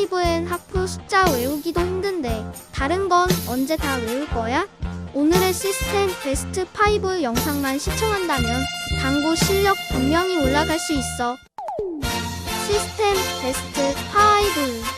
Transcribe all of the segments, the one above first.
5엔 하프 숫자 외우기도 힘든데 다른 건 언제 다 외울 거야? 오늘의 시스템 베스트 5 영상만 시청한다면 당구 실력 분명히 올라갈 수 있어. 시스템 베스트 5.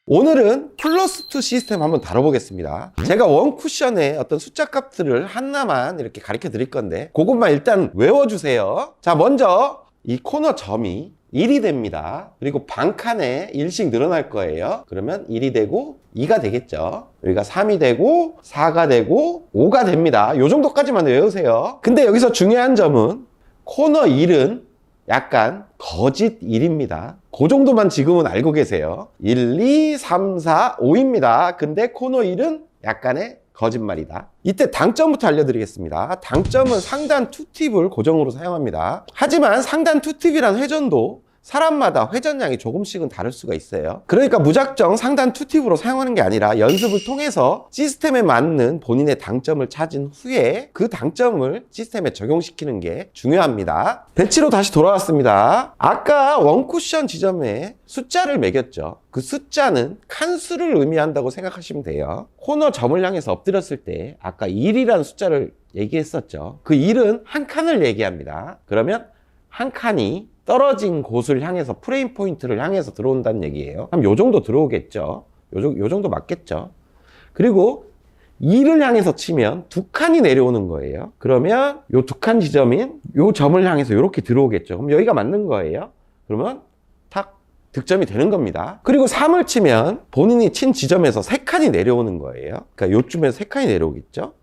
오늘은 플러스2 시스템 한번 다뤄보겠습니다. 제가 원 쿠션에 어떤 숫자 값들을 하나만 이렇게 가르쳐 드릴 건데 그것만 일단 외워주세요. 자, 먼저 이 코너 점이 1이 됩니다. 그리고 반칸에 1씩 늘어날 거예요. 그러면 1이 되고 2가 되겠죠. 여기가 3이 되고 4가 되고 5가 됩니다. 요 정도까지만 외우세요. 근데 여기서 중요한 점은 코너 1은 약간 거짓 1입니다. 그 정도만 지금은 알고 계세요. 1, 2, 3, 4, 5입니다. 근데 코너 1은 약간의 거짓말이다. 이때 당점부터 알려드리겠습니다. 당점은 상단 투팁을 고정으로 사용합니다. 하지만 상단 투팁이란 회전도 사람마다 회전량이 조금씩은 다를 수가 있어요. 그러니까 무작정 상단 투팁으로 사용하는 게 아니라 연습을 통해서 시스템에 맞는 본인의 당점을 찾은 후에 그 당점을 시스템에 적용시키는 게 중요합니다. 배치로 다시 돌아왔습니다. 아까 원쿠션 지점에 숫자를 매겼죠. 그 숫자는 칸수를 의미한다고 생각하시면 돼요. 코너 점을 향해서 엎드렸을 때 아까 1이라는 숫자를 얘기했었죠. 그 1은 한 칸을 얘기합니다. 그러면 한 칸이 떨어진 곳을 향해서 프레임 포인트를 향해서 들어온다는 얘기예요. 그럼 요 정도 들어오겠죠. 요 정도 맞겠죠. 그리고 2를 향해서 치면 두 칸이 내려오는 거예요. 그러면 요 두 칸 지점인 요 점을 향해서 이렇게 들어오겠죠. 그럼 여기가 맞는 거예요. 그러면 탁 득점이 되는 겁니다. 그리고 3을 치면 본인이 친 지점에서 세 칸이 내려오는 거예요. 그러니까 요쯤에서 세 칸이 내려오겠죠.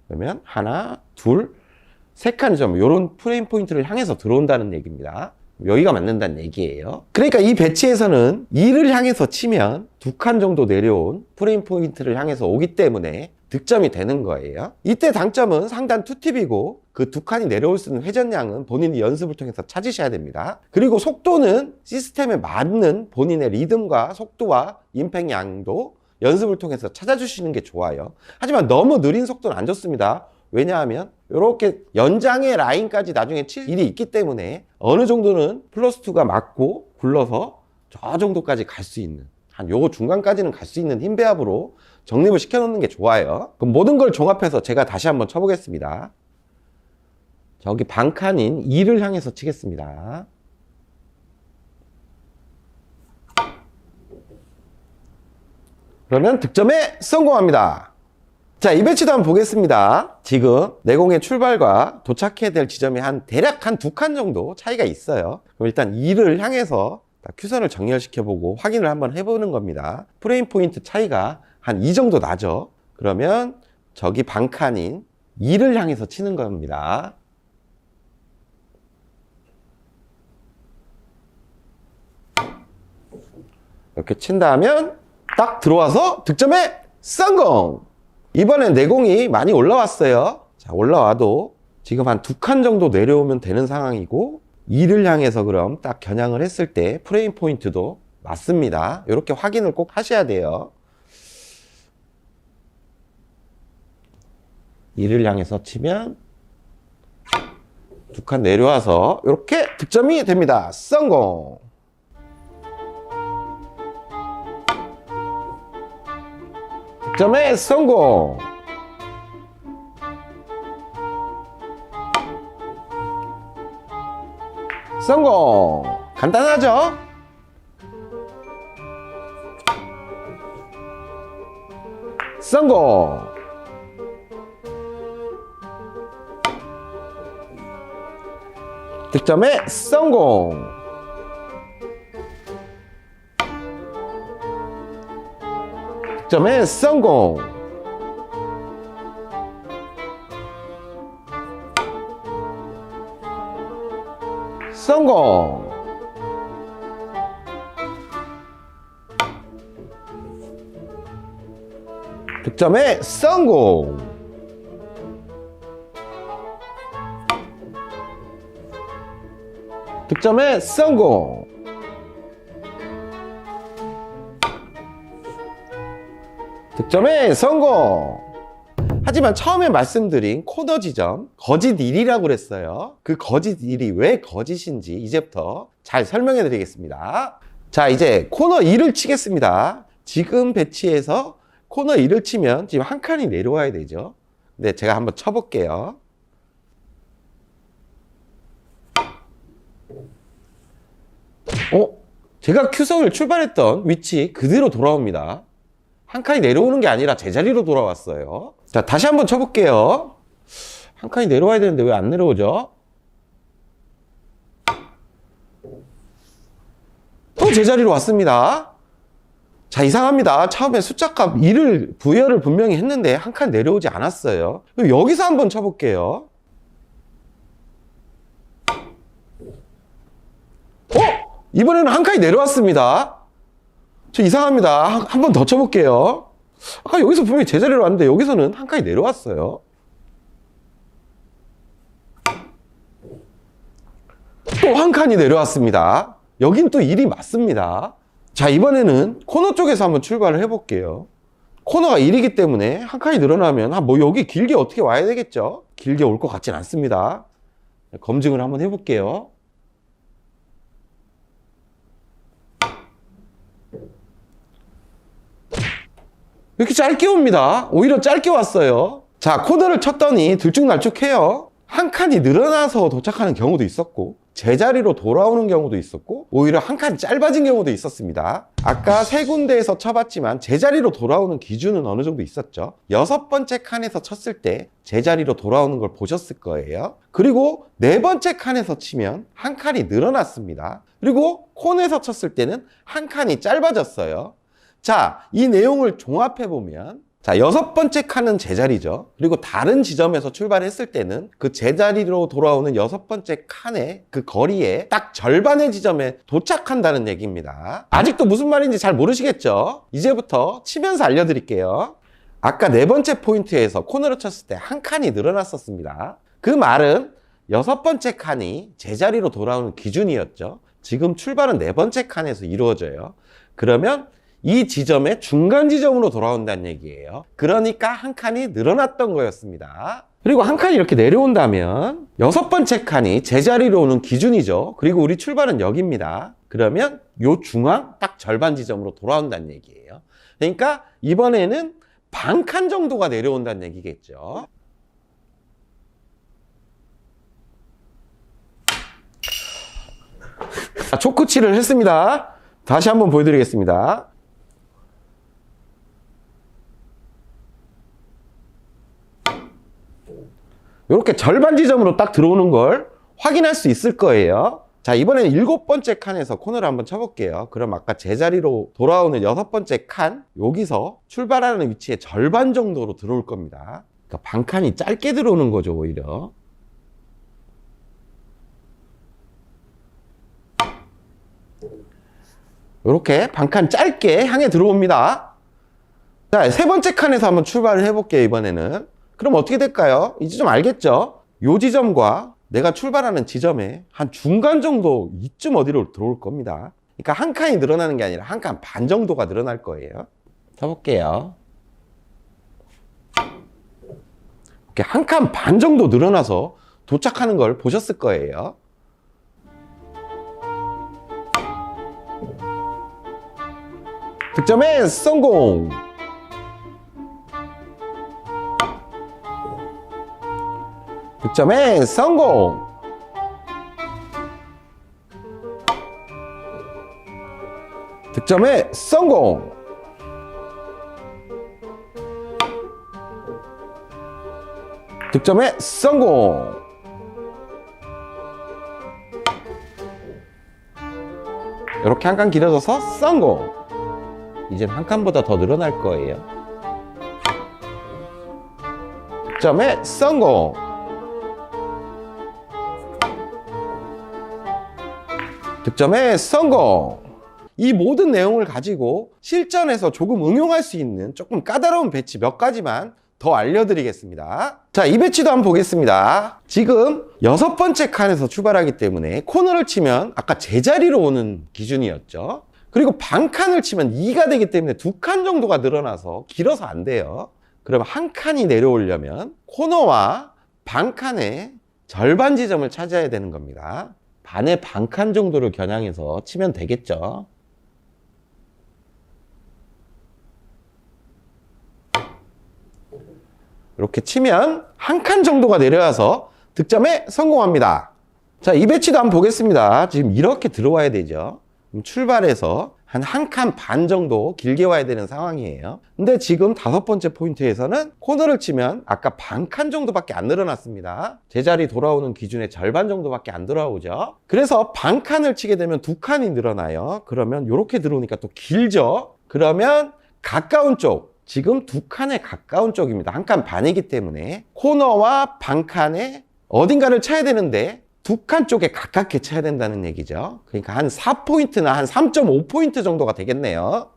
그러면 하나, 둘, 세 칸 점, 요런 프레임 포인트를 향해서 들어온다는 얘기입니다. 여기가 맞는다는 얘기예요. 그러니까 이 배치에서는 2를 향해서 치면 두 칸 정도 내려온 프레임 포인트를 향해서 오기 때문에 득점이 되는 거예요. 이때 당점은 상단 투팁이고 그 두 칸이 내려올 수 있는 회전량은 본인이 연습을 통해서 찾으셔야 됩니다. 그리고 속도는 시스템에 맞는 본인의 리듬과 속도와 임팩 양도 연습을 통해서 찾아주시는 게 좋아요. 하지만 너무 느린 속도는 안 좋습니다. 왜냐하면 이렇게 연장의 라인까지 나중에 칠 일이 있기 때문에 어느 정도는 플러스2가 맞고 굴러서 저 정도까지 갈 수 있는 한 요거 중간까지는 갈 수 있는 힘 배합으로 정립을 시켜 놓는 게 좋아요. 그럼 모든 걸 종합해서 제가 다시 한번 쳐보겠습니다. 저기 반칸인 2를 향해서 치겠습니다. 그러면 득점에 성공합니다. 자, 이 배치도 한번 보겠습니다. 지금 내공의 출발과 도착해야 될 지점이 대략 한 두 칸 정도 차이가 있어요. 그럼 일단 2를 향해서 큐선을 정렬시켜보고 확인을 한번 해보는 겁니다. 프레임 포인트 차이가 한 이 정도 나죠. 그러면 저기 반칸인 2를 향해서 치는 겁니다. 이렇게 친다면 딱 들어와서 득점에 성공! 이번엔 내공이 많이 올라왔어요. 자, 올라와도 지금 한 두 칸 정도 내려오면 되는 상황이고 2를 향해서 그럼 딱 겨냥을 했을 때 프레임 포인트도 맞습니다. 이렇게 확인을 꼭 하셔야 돼요. 2를 향해서 치면 두 칸 내려와서 이렇게 득점이 됩니다. 성공! 득점에 성공! 성공! 간단하죠? 성공! 득점에 성공! 득점에 성공! 성공! 득점에 성공! 득점에 성공! 득점에 성공! 하지만 처음에 말씀드린 코너 지점, 거짓 1이라고 그랬어요. 그 거짓 1이 왜 거짓인지 이제부터 잘 설명해 드리겠습니다. 자, 이제 코너 1을 치겠습니다. 지금 배치에서 코너 1을 치면 지금 한 칸이 내려와야 되죠. 네, 제가 한번 쳐볼게요. 제가 큐석을 출발했던 위치 그대로 돌아옵니다. 한 칸이 내려오는 게 아니라 제자리로 돌아왔어요. 자, 다시 한번 쳐볼게요. 한 칸이 내려와야 되는데 왜 안 내려오죠? 또 제자리로 왔습니다. 자, 이상합니다. 처음에 숫자값 1을 부여를 분명히 했는데 한 칸 내려오지 않았어요. 그럼 여기서 한번 쳐볼게요. 이번에는 한 칸이 내려왔습니다. 저 이상합니다. 한 번 더 쳐볼게요. 아까 여기서 분명히 제자리로 왔는데 여기서는 한 칸이 내려왔어요. 또 한 칸이 내려왔습니다. 여긴 또 1이 맞습니다. 자, 이번에는 코너 쪽에서 한번 출발을 해볼게요. 코너가 1이기 때문에 한 칸이 늘어나면 뭐 여기 길게 어떻게 와야 되겠죠? 길게 올 것 같진 않습니다. 검증을 한번 해볼게요. 이렇게 짧게 옵니다. 오히려 짧게 왔어요. 자, 코너를 쳤더니 들쭉날쭉해요. 한 칸이 늘어나서 도착하는 경우도 있었고 제자리로 돌아오는 경우도 있었고 오히려 한 칸이 짧아진 경우도 있었습니다. 아까 세 군데에서 쳐봤지만 제자리로 돌아오는 기준은 어느 정도 있었죠. 6번째 칸에서 쳤을 때 제자리로 돌아오는 걸 보셨을 거예요. 그리고 4번째 칸에서 치면 한 칸이 늘어났습니다. 그리고 코너에서 쳤을 때는 한 칸이 짧아졌어요. 자, 이 내용을 종합해보면 자, 6번째 칸은 제자리죠. 그리고 다른 지점에서 출발했을 때는 그 제자리로 돌아오는 6번째 칸의 그 거리에 딱 절반의 지점에 도착한다는 얘기입니다. 아직도 무슨 말인지 잘 모르시겠죠? 이제부터 치면서 알려드릴게요. 아까 4번째 포인트에서 코너를 쳤을 때 한 칸이 늘어났었습니다. 그 말은 6번째 칸이 제자리로 돌아오는 기준이었죠. 지금 출발은 4번째 칸에서 이루어져요. 그러면 이 지점의 중간 지점으로 돌아온다는 얘기예요. 그러니까 한 칸이 늘어났던 거였습니다. 그리고 한 칸이 이렇게 내려온다면 6번째 칸이 제자리로 오는 기준이죠. 그리고 우리 출발은 여기입니다. 그러면 요 중앙 딱 절반 지점으로 돌아온다는 얘기예요. 그러니까 이번에는 반 칸 정도가 내려온다는 얘기겠죠. 자, 초크칠을 했습니다. 다시 한번 보여드리겠습니다. 이렇게 절반 지점으로 딱 들어오는 걸 확인할 수 있을 거예요. 자, 이번에는 7번째 칸에서 코너를 한번 쳐볼게요. 그럼 아까 제자리로 돌아오는 6번째 칸, 여기서 출발하는 위치의 절반 정도로 들어올 겁니다. 그러니까 반 칸이 짧게 들어오는 거죠, 오히려. 이렇게 반 칸 짧게 향해 들어옵니다. 자, 3번째 칸에서 한번 출발을 해볼게요, 이번에는. 그럼 어떻게 될까요? 이 지점 알겠죠? 이 지점과 내가 출발하는 지점의 한 중간 정도 이쯤 어디로 들어올 겁니다. 그러니까 한 칸이 늘어나는 게 아니라 한 칸 반 정도가 늘어날 거예요. 쳐볼게요. 이렇게 한 칸 반 정도 늘어나서 도착하는 걸 보셨을 거예요. 득점에 성공! 득점에 성공! 득점에 성공! 득점에 성공! 이렇게 한 칸 길어져서 성공! 이젠 한 칸보다 더 늘어날 거예요. 득점에 성공! 득점에 성공! 이 모든 내용을 가지고 실전에서 조금 응용할 수 있는 조금 까다로운 배치 몇 가지만 더 알려드리겠습니다. 자, 이 배치도 한번 보겠습니다. 지금 6번째 칸에서 출발하기 때문에 코너를 치면 아까 제자리로 오는 기준이었죠. 그리고 반 칸을 치면 2가 되기 때문에 2칸 정도가 늘어나서 길어서 안 돼요. 그럼 한 칸이 내려오려면 코너와 반칸의 절반 지점을 차지해야 되는 겁니다. 반의 반칸 정도를 겨냥해서 치면 되겠죠. 이렇게 치면 한 칸 정도가 내려와서 득점에 성공합니다. 자, 이 배치도 한번 보겠습니다. 지금 이렇게 들어와야 되죠. 출발해서 한 칸 반 정도 길게 와야 되는 상황이에요. 근데 지금 5번째 포인트에서는 코너를 치면 아까 반 칸 정도밖에 안 늘어났습니다. 제자리 돌아오는 기준의 절반 정도밖에 안 돌아오죠. 그래서 반 칸을 치게 되면 2칸이 늘어나요. 그러면 이렇게 들어오니까 또 길죠. 그러면 가까운 쪽, 지금 2칸에 가까운 쪽입니다. 한 칸 반이기 때문에 코너와 반 칸에 어딘가를 쳐야 되는데 2칸 쪽에 가깝게 쳐야 된다는 얘기죠. 그러니까 한 4포인트나 한 3.5포인트 정도가 되겠네요.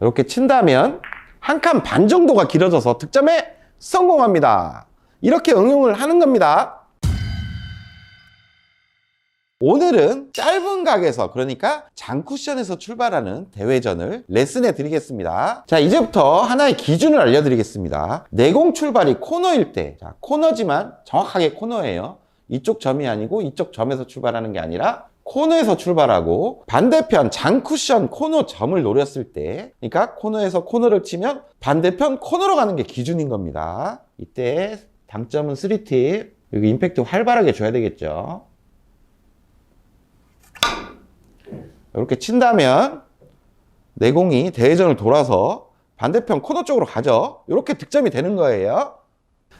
이렇게 친다면 한 칸 반 정도가 길어져서 득점에 성공합니다. 이렇게 응용을 하는 겁니다. 오늘은 짧은 각에서, 그러니까 장쿠션에서 출발하는 대회전을 레슨해 드리겠습니다. 자, 이제부터 하나의 기준을 알려드리겠습니다. 내공 출발이 코너일 때, 자, 코너지만 정확하게 코너예요. 이쪽 점이 아니고 이쪽 점에서 출발하는 게 아니라 코너에서 출발하고, 반대편 장쿠션 코너 점을 노렸을 때, 그러니까 코너에서 코너를 치면 반대편 코너로 가는 게 기준인 겁니다. 이때 당점은 3팁, 여기 임팩트 활발하게 줘야 되겠죠. 이렇게 친다면 내공이 대회전을 돌아서 반대편 코너 쪽으로 가죠. 이렇게 득점이 되는 거예요.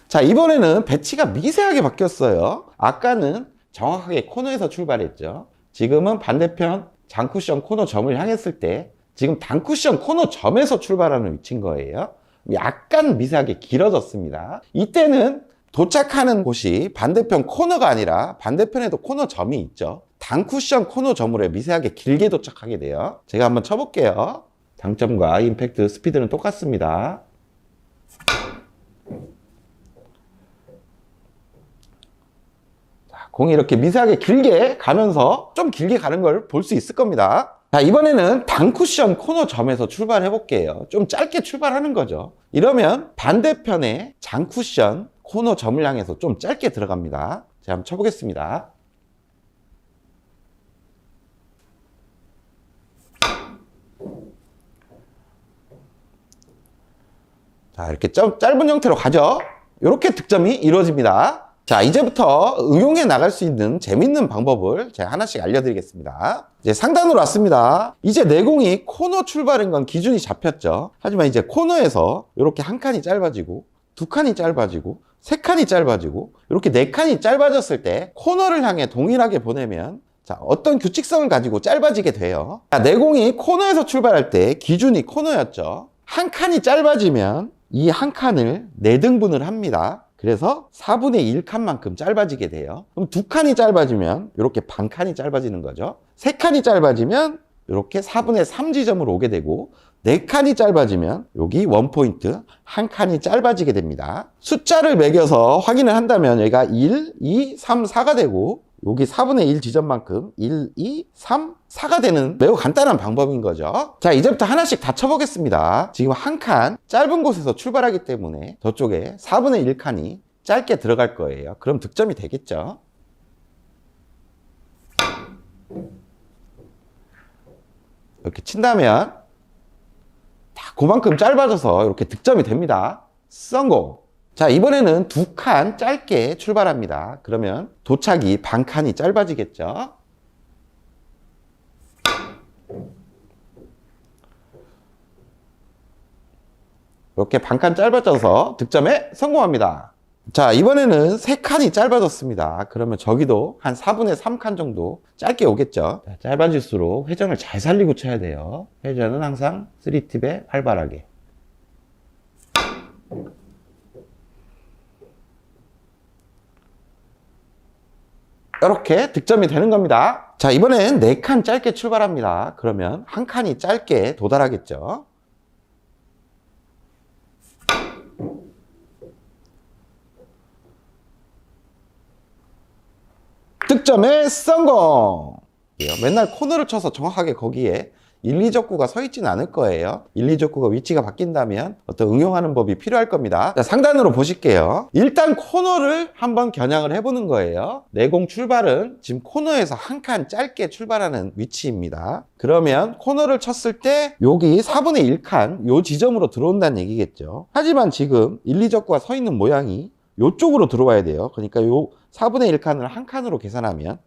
자, 이번에는 배치가 미세하게 바뀌었어요. 아까는 정확하게 코너에서 출발했죠. 지금은 반대편 장쿠션 코너 점을 향했을 때 지금 단쿠션 코너 점에서 출발하는 위치인 거예요. 약간 미세하게 길어졌습니다. 이때는 도착하는 곳이 반대편 코너가 아니라 반대편에도 코너 점이 있죠. 단쿠션 코너 점으로 미세하게 길게 도착하게 돼요. 제가 한번 쳐볼게요. 당점과 임팩트 스피드는 똑같습니다. 자, 공이 이렇게 미세하게 길게 가면서 좀 길게 가는 걸 볼 수 있을 겁니다. 자, 이번에는 단쿠션 코너 점에서 출발해 볼게요. 좀 짧게 출발하는 거죠. 이러면 반대편에 장쿠션 코너 점을 향해서 좀 짧게 들어갑니다. 제가 한번 쳐보겠습니다. 자, 이렇게 짧은 형태로 가죠. 이렇게 득점이 이루어집니다. 자, 이제부터 응용해 나갈 수 있는 재밌는 방법을 제가 하나씩 알려드리겠습니다. 이제 상단으로 왔습니다. 이제 내공이 코너 출발인 건 기준이 잡혔죠. 하지만 이제 코너에서 이렇게 한 칸이 짧아지고, 2칸이 짧아지고, 3칸이 짧아지고, 이렇게 4칸이 짧아졌을 때 코너를 향해 동일하게 보내면, 자, 어떤 규칙성을 가지고 짧아지게 돼요. 자, 내공이 코너에서 출발할 때 기준이 코너였죠. 한 칸이 짧아지면 이 한 칸을 4등분을 합니다. 그래서 4분의 1칸만큼 짧아지게 돼요. 그럼 2칸이 짧아지면 이렇게 반 칸이 짧아지는 거죠. 3칸이 짧아지면 이렇게 4분의 3 지점으로 오게 되고, 4칸이 짧아지면 여기 1포인트, 한 칸이 짧아지게 됩니다. 숫자를 매겨서 확인을 한다면 여기가 1, 2, 3, 4가 되고, 여기 4분의 1 지점만큼 1, 2, 3, 4가 되는 매우 간단한 방법인 거죠. 자, 이제부터 하나씩 다 쳐보겠습니다. 지금 한 칸 짧은 곳에서 출발하기 때문에 저쪽에 4분의 1칸이 짧게 들어갈 거예요. 그럼 득점이 되겠죠. 이렇게 친다면 다 그만큼 짧아져서 이렇게 득점이 됩니다. 성공! 자, 이번에는 2칸 짧게 출발합니다. 그러면 도착이 반 칸이 짧아지겠죠. 이렇게 반 칸 짧아져서 득점에 성공합니다. 자, 이번에는 3칸이 짧아졌습니다. 그러면 저기도 한 4분의 3칸 정도 짧게 오겠죠. 자, 짧아질수록 회전을 잘 살리고 쳐야 돼요. 회전은 항상 3팁에 활발하게. 이렇게 득점이 되는 겁니다. 자, 이번엔 4칸 짧게 출발합니다. 그러면 한 칸이 짧게 도달하겠죠. 득점에 성공! 보실게요. 맨날 코너를 쳐서 정확하게 거기에 1, 2적구가 서 있지는 않을 거예요. 1, 2적구가 위치가 바뀐다면 어떤 응용하는 법이 필요할 겁니다. 자, 상단으로 보실게요. 일단 코너를 한번 겨냥을 해보는 거예요. 내공 출발은 지금 코너에서 한 칸 짧게 출발하는 위치입니다. 그러면 코너를 쳤을 때 여기 4분의 1칸 요 지점으로 들어온다는 얘기겠죠. 하지만 지금 1, 2적구가 서 있는 모양이 요쪽으로 들어와야 돼요. 그러니까 요 4분의 1칸을 한 칸으로 계산하면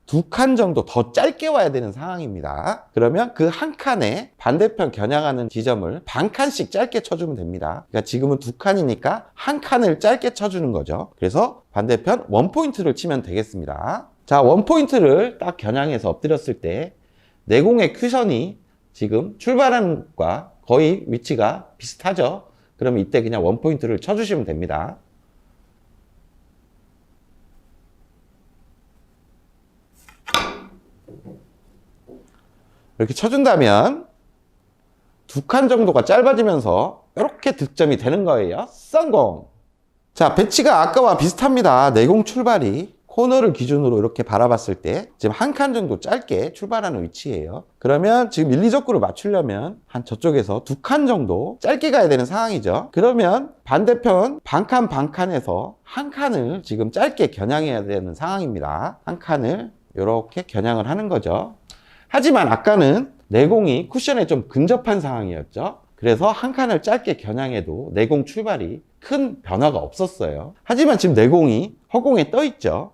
2칸 정도 더 짧게 와야 되는 상황입니다. 그러면 그 한 칸에 반대편 겨냥하는 지점을 반 칸씩 짧게 쳐주면 됩니다. 그러니까 지금은 2칸이니까 한 칸을 짧게 쳐주는 거죠. 그래서 반대편 원포인트를 치면 되겠습니다. 자, 원포인트를 딱 겨냥해서 엎드렸을 때 내공의 큐션이 지금 출발하는 것과 거의 위치가 비슷하죠. 그러면 이때 그냥 원포인트를 쳐주시면 됩니다. 이렇게 쳐준다면 2칸 정도가 짧아지면서 이렇게 득점이 되는 거예요. 성공! 자, 배치가 아까와 비슷합니다. 내공 출발이 코너를 기준으로 이렇게 바라봤을 때 지금 한 칸 정도 짧게 출발하는 위치예요. 그러면 지금 1, 2적구를 맞추려면 한 저쪽에서 2칸 정도 짧게 가야 되는 상황이죠. 그러면 반대편 반칸에서 한 칸을 지금 짧게 겨냥해야 되는 상황입니다. 한 칸을 이렇게 겨냥을 하는 거죠. 하지만 아까는 내공이 쿠션에 좀 근접한 상황이었죠. 그래서 한 칸을 짧게 겨냥해도 내공 출발이 큰 변화가 없었어요. 하지만 지금 내공이 허공에 떠 있죠.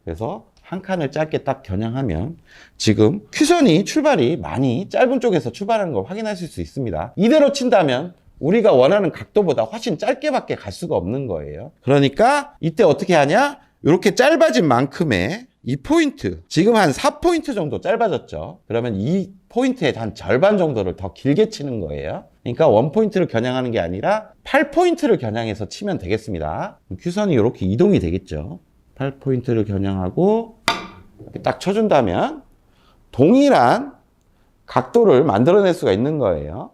그래서 한 칸을 짧게 딱 겨냥하면 지금 큐션이 출발이 많이 짧은 쪽에서 출발하는 걸 확인하실 수 있습니다. 이대로 친다면 우리가 원하는 각도보다 훨씬 짧게밖에 갈 수가 없는 거예요. 그러니까 이때 어떻게 하냐? 이렇게 짧아진 만큼의 이 포인트, 지금 한 4포인트 정도 짧아졌죠. 그러면 이 포인트의 한 절반 정도를 더 길게 치는 거예요. 그러니까 원포인트를 겨냥하는 게 아니라 8포인트를 겨냥해서 치면 되겠습니다. 큐선이 이렇게 이동이 되겠죠. 8포인트를 겨냥하고 이렇게 딱 쳐준다면 동일한 각도를 만들어낼 수가 있는 거예요.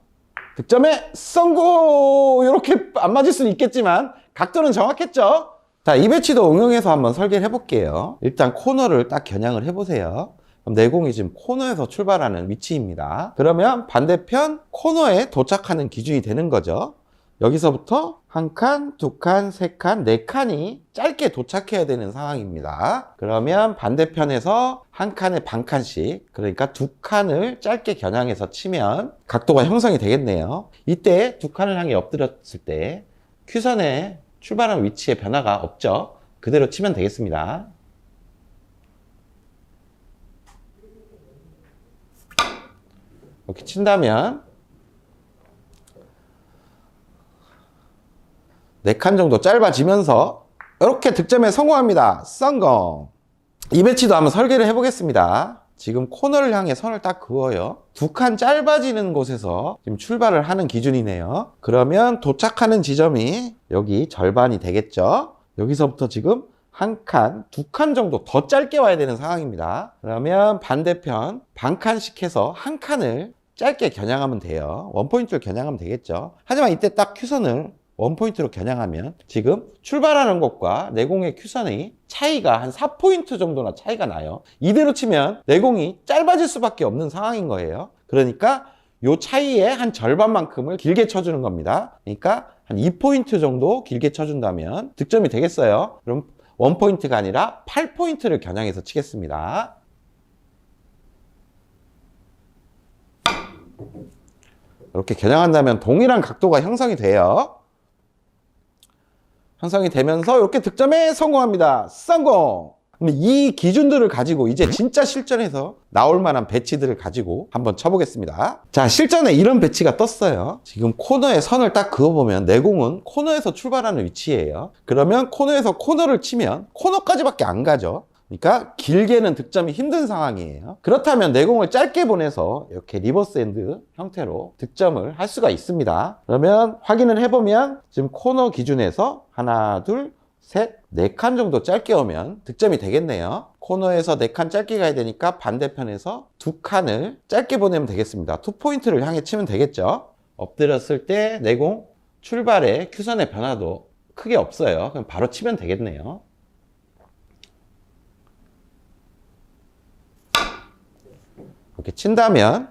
득점에 성공! 이렇게 안 맞을 수는 있겠지만 각도는 정확했죠. 자, 이 배치도 응용해서 한번 설계를 해볼게요. 일단 코너를 딱 겨냥을 해보세요. 그럼 내공이 지금 코너에서 출발하는 위치입니다. 그러면 반대편 코너에 도착하는 기준이 되는 거죠. 여기서부터 한 칸, 2칸, 3칸, 4칸이 짧게 도착해야 되는 상황입니다. 그러면 반대편에서 한 칸에 반 칸씩, 그러니까 2칸을 짧게 겨냥해서 치면 각도가 형성이 되겠네요. 이때 2칸을 향해 엎드렸을 때 큐선의 출발한 위치에 변화가 없죠. 그대로 치면 되겠습니다. 이렇게 친다면 4칸 정도 짧아지면서 이렇게 득점에 성공합니다. 성공! 이 배치도 한번 설계를 해보겠습니다. 지금 코너를 향해 선을 딱 그어요. 2칸 짧아지는 곳에서 지금 출발을 하는 기준이네요. 그러면 도착하는 지점이 여기 절반이 되겠죠. 여기서부터 지금 한 칸, 2칸 정도 더 짧게 와야 되는 상황입니다. 그러면 반대편 반 칸씩 해서 한 칸을 짧게 겨냥하면 돼요. 원포인트를 겨냥하면 되겠죠. 하지만 이때 딱 큐선을 원포인트로 겨냥하면 지금 출발하는 것과 내공의 큐선의 차이가 한 4포인트 정도나 차이가 나요. 이대로 치면 내공이 짧아질 수밖에 없는 상황인 거예요. 그러니까 이 차이의 한 절반만큼을 길게 쳐주는 겁니다. 그러니까 한 2포인트 정도 길게 쳐준다면 득점이 되겠어요. 그럼 원포인트가 아니라 8포인트를 겨냥해서 치겠습니다. 이렇게 겨냥한다면 동일한 각도가 형성이 돼요. 형성이 되면서 이렇게 득점에 성공합니다. 성공! 그럼 이 기준들을 가지고 이제 진짜 실전에서 나올 만한 배치들을 가지고 한번 쳐보겠습니다. 자, 실전에 이런 배치가 떴어요. 지금 코너에 선을 딱 그어보면 내공은 코너에서 출발하는 위치예요. 그러면 코너에서 코너를 치면 코너까지밖에 안 가죠. 그러니까 길게는 득점이 힘든 상황이에요. 그렇다면 내공을 짧게 보내서 이렇게 리버스 엔드 형태로 득점을 할 수가 있습니다. 그러면 확인을 해보면 지금 코너 기준에서 하나, 둘, 셋, 4칸 정도 짧게 오면 득점이 되겠네요. 코너에서 4칸 짧게 가야 되니까 반대편에서 2칸을 짧게 보내면 되겠습니다. 2포인트를 향해 치면 되겠죠. 엎드렸을 때 내공 출발에 큐선의 변화도 크게 없어요. 그럼 바로 치면 되겠네요. 이렇게 친다면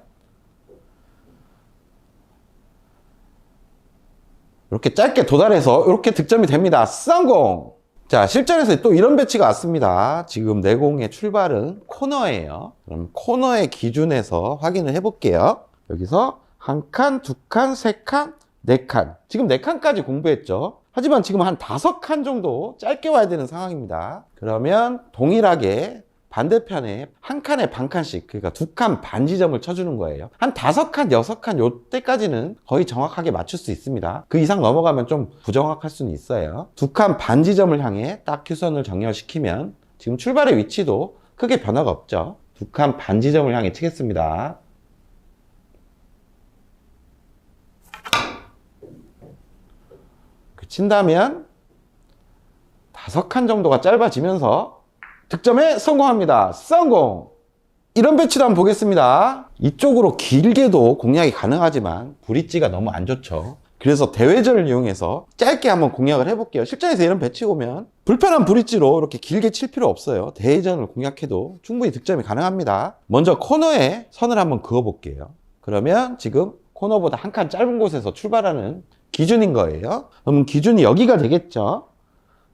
이렇게 짧게 도달해서 이렇게 득점이 됩니다. 성공! 자, 실전에서 또 이런 배치가 왔습니다. 지금 내공의 출발은 코너예요. 그럼 코너의 기준에서 확인을 해볼게요. 여기서 한 칸, 두 칸, 세 칸, 네 칸. 지금 네 칸까지 공부했죠. 하지만 지금 한 5칸 정도 짧게 와야 되는 상황입니다. 그러면 동일하게 반대편에 한 칸에 반 칸씩, 그러니까 2칸 반 지점을 쳐주는 거예요. 한 5칸, 6칸 요때까지는 거의 정확하게 맞출 수 있습니다. 그 이상 넘어가면 좀 부정확할 수는 있어요. 2칸 반 지점을 향해 딱 큐선을 정렬시키면 지금 출발의 위치도 크게 변화가 없죠. 2칸 반 지점을 향해 치겠습니다. 친다면 5칸 정도가 짧아지면서 득점에 성공합니다. 성공! 이런 배치도 한번 보겠습니다. 이쪽으로 길게도 공략이 가능하지만 브릿지가 너무 안 좋죠. 그래서 대회전을 이용해서 짧게 한번 공략을 해볼게요. 실전에서 이런 배치 오면 불편한 브릿지로 이렇게 길게 칠 필요 없어요. 대회전을 공략해도 충분히 득점이 가능합니다. 먼저 코너에 선을 한번 그어볼게요. 그러면 지금 코너보다 한 칸 짧은 곳에서 출발하는 기준인 거예요. 그럼 기준이 여기가 되겠죠.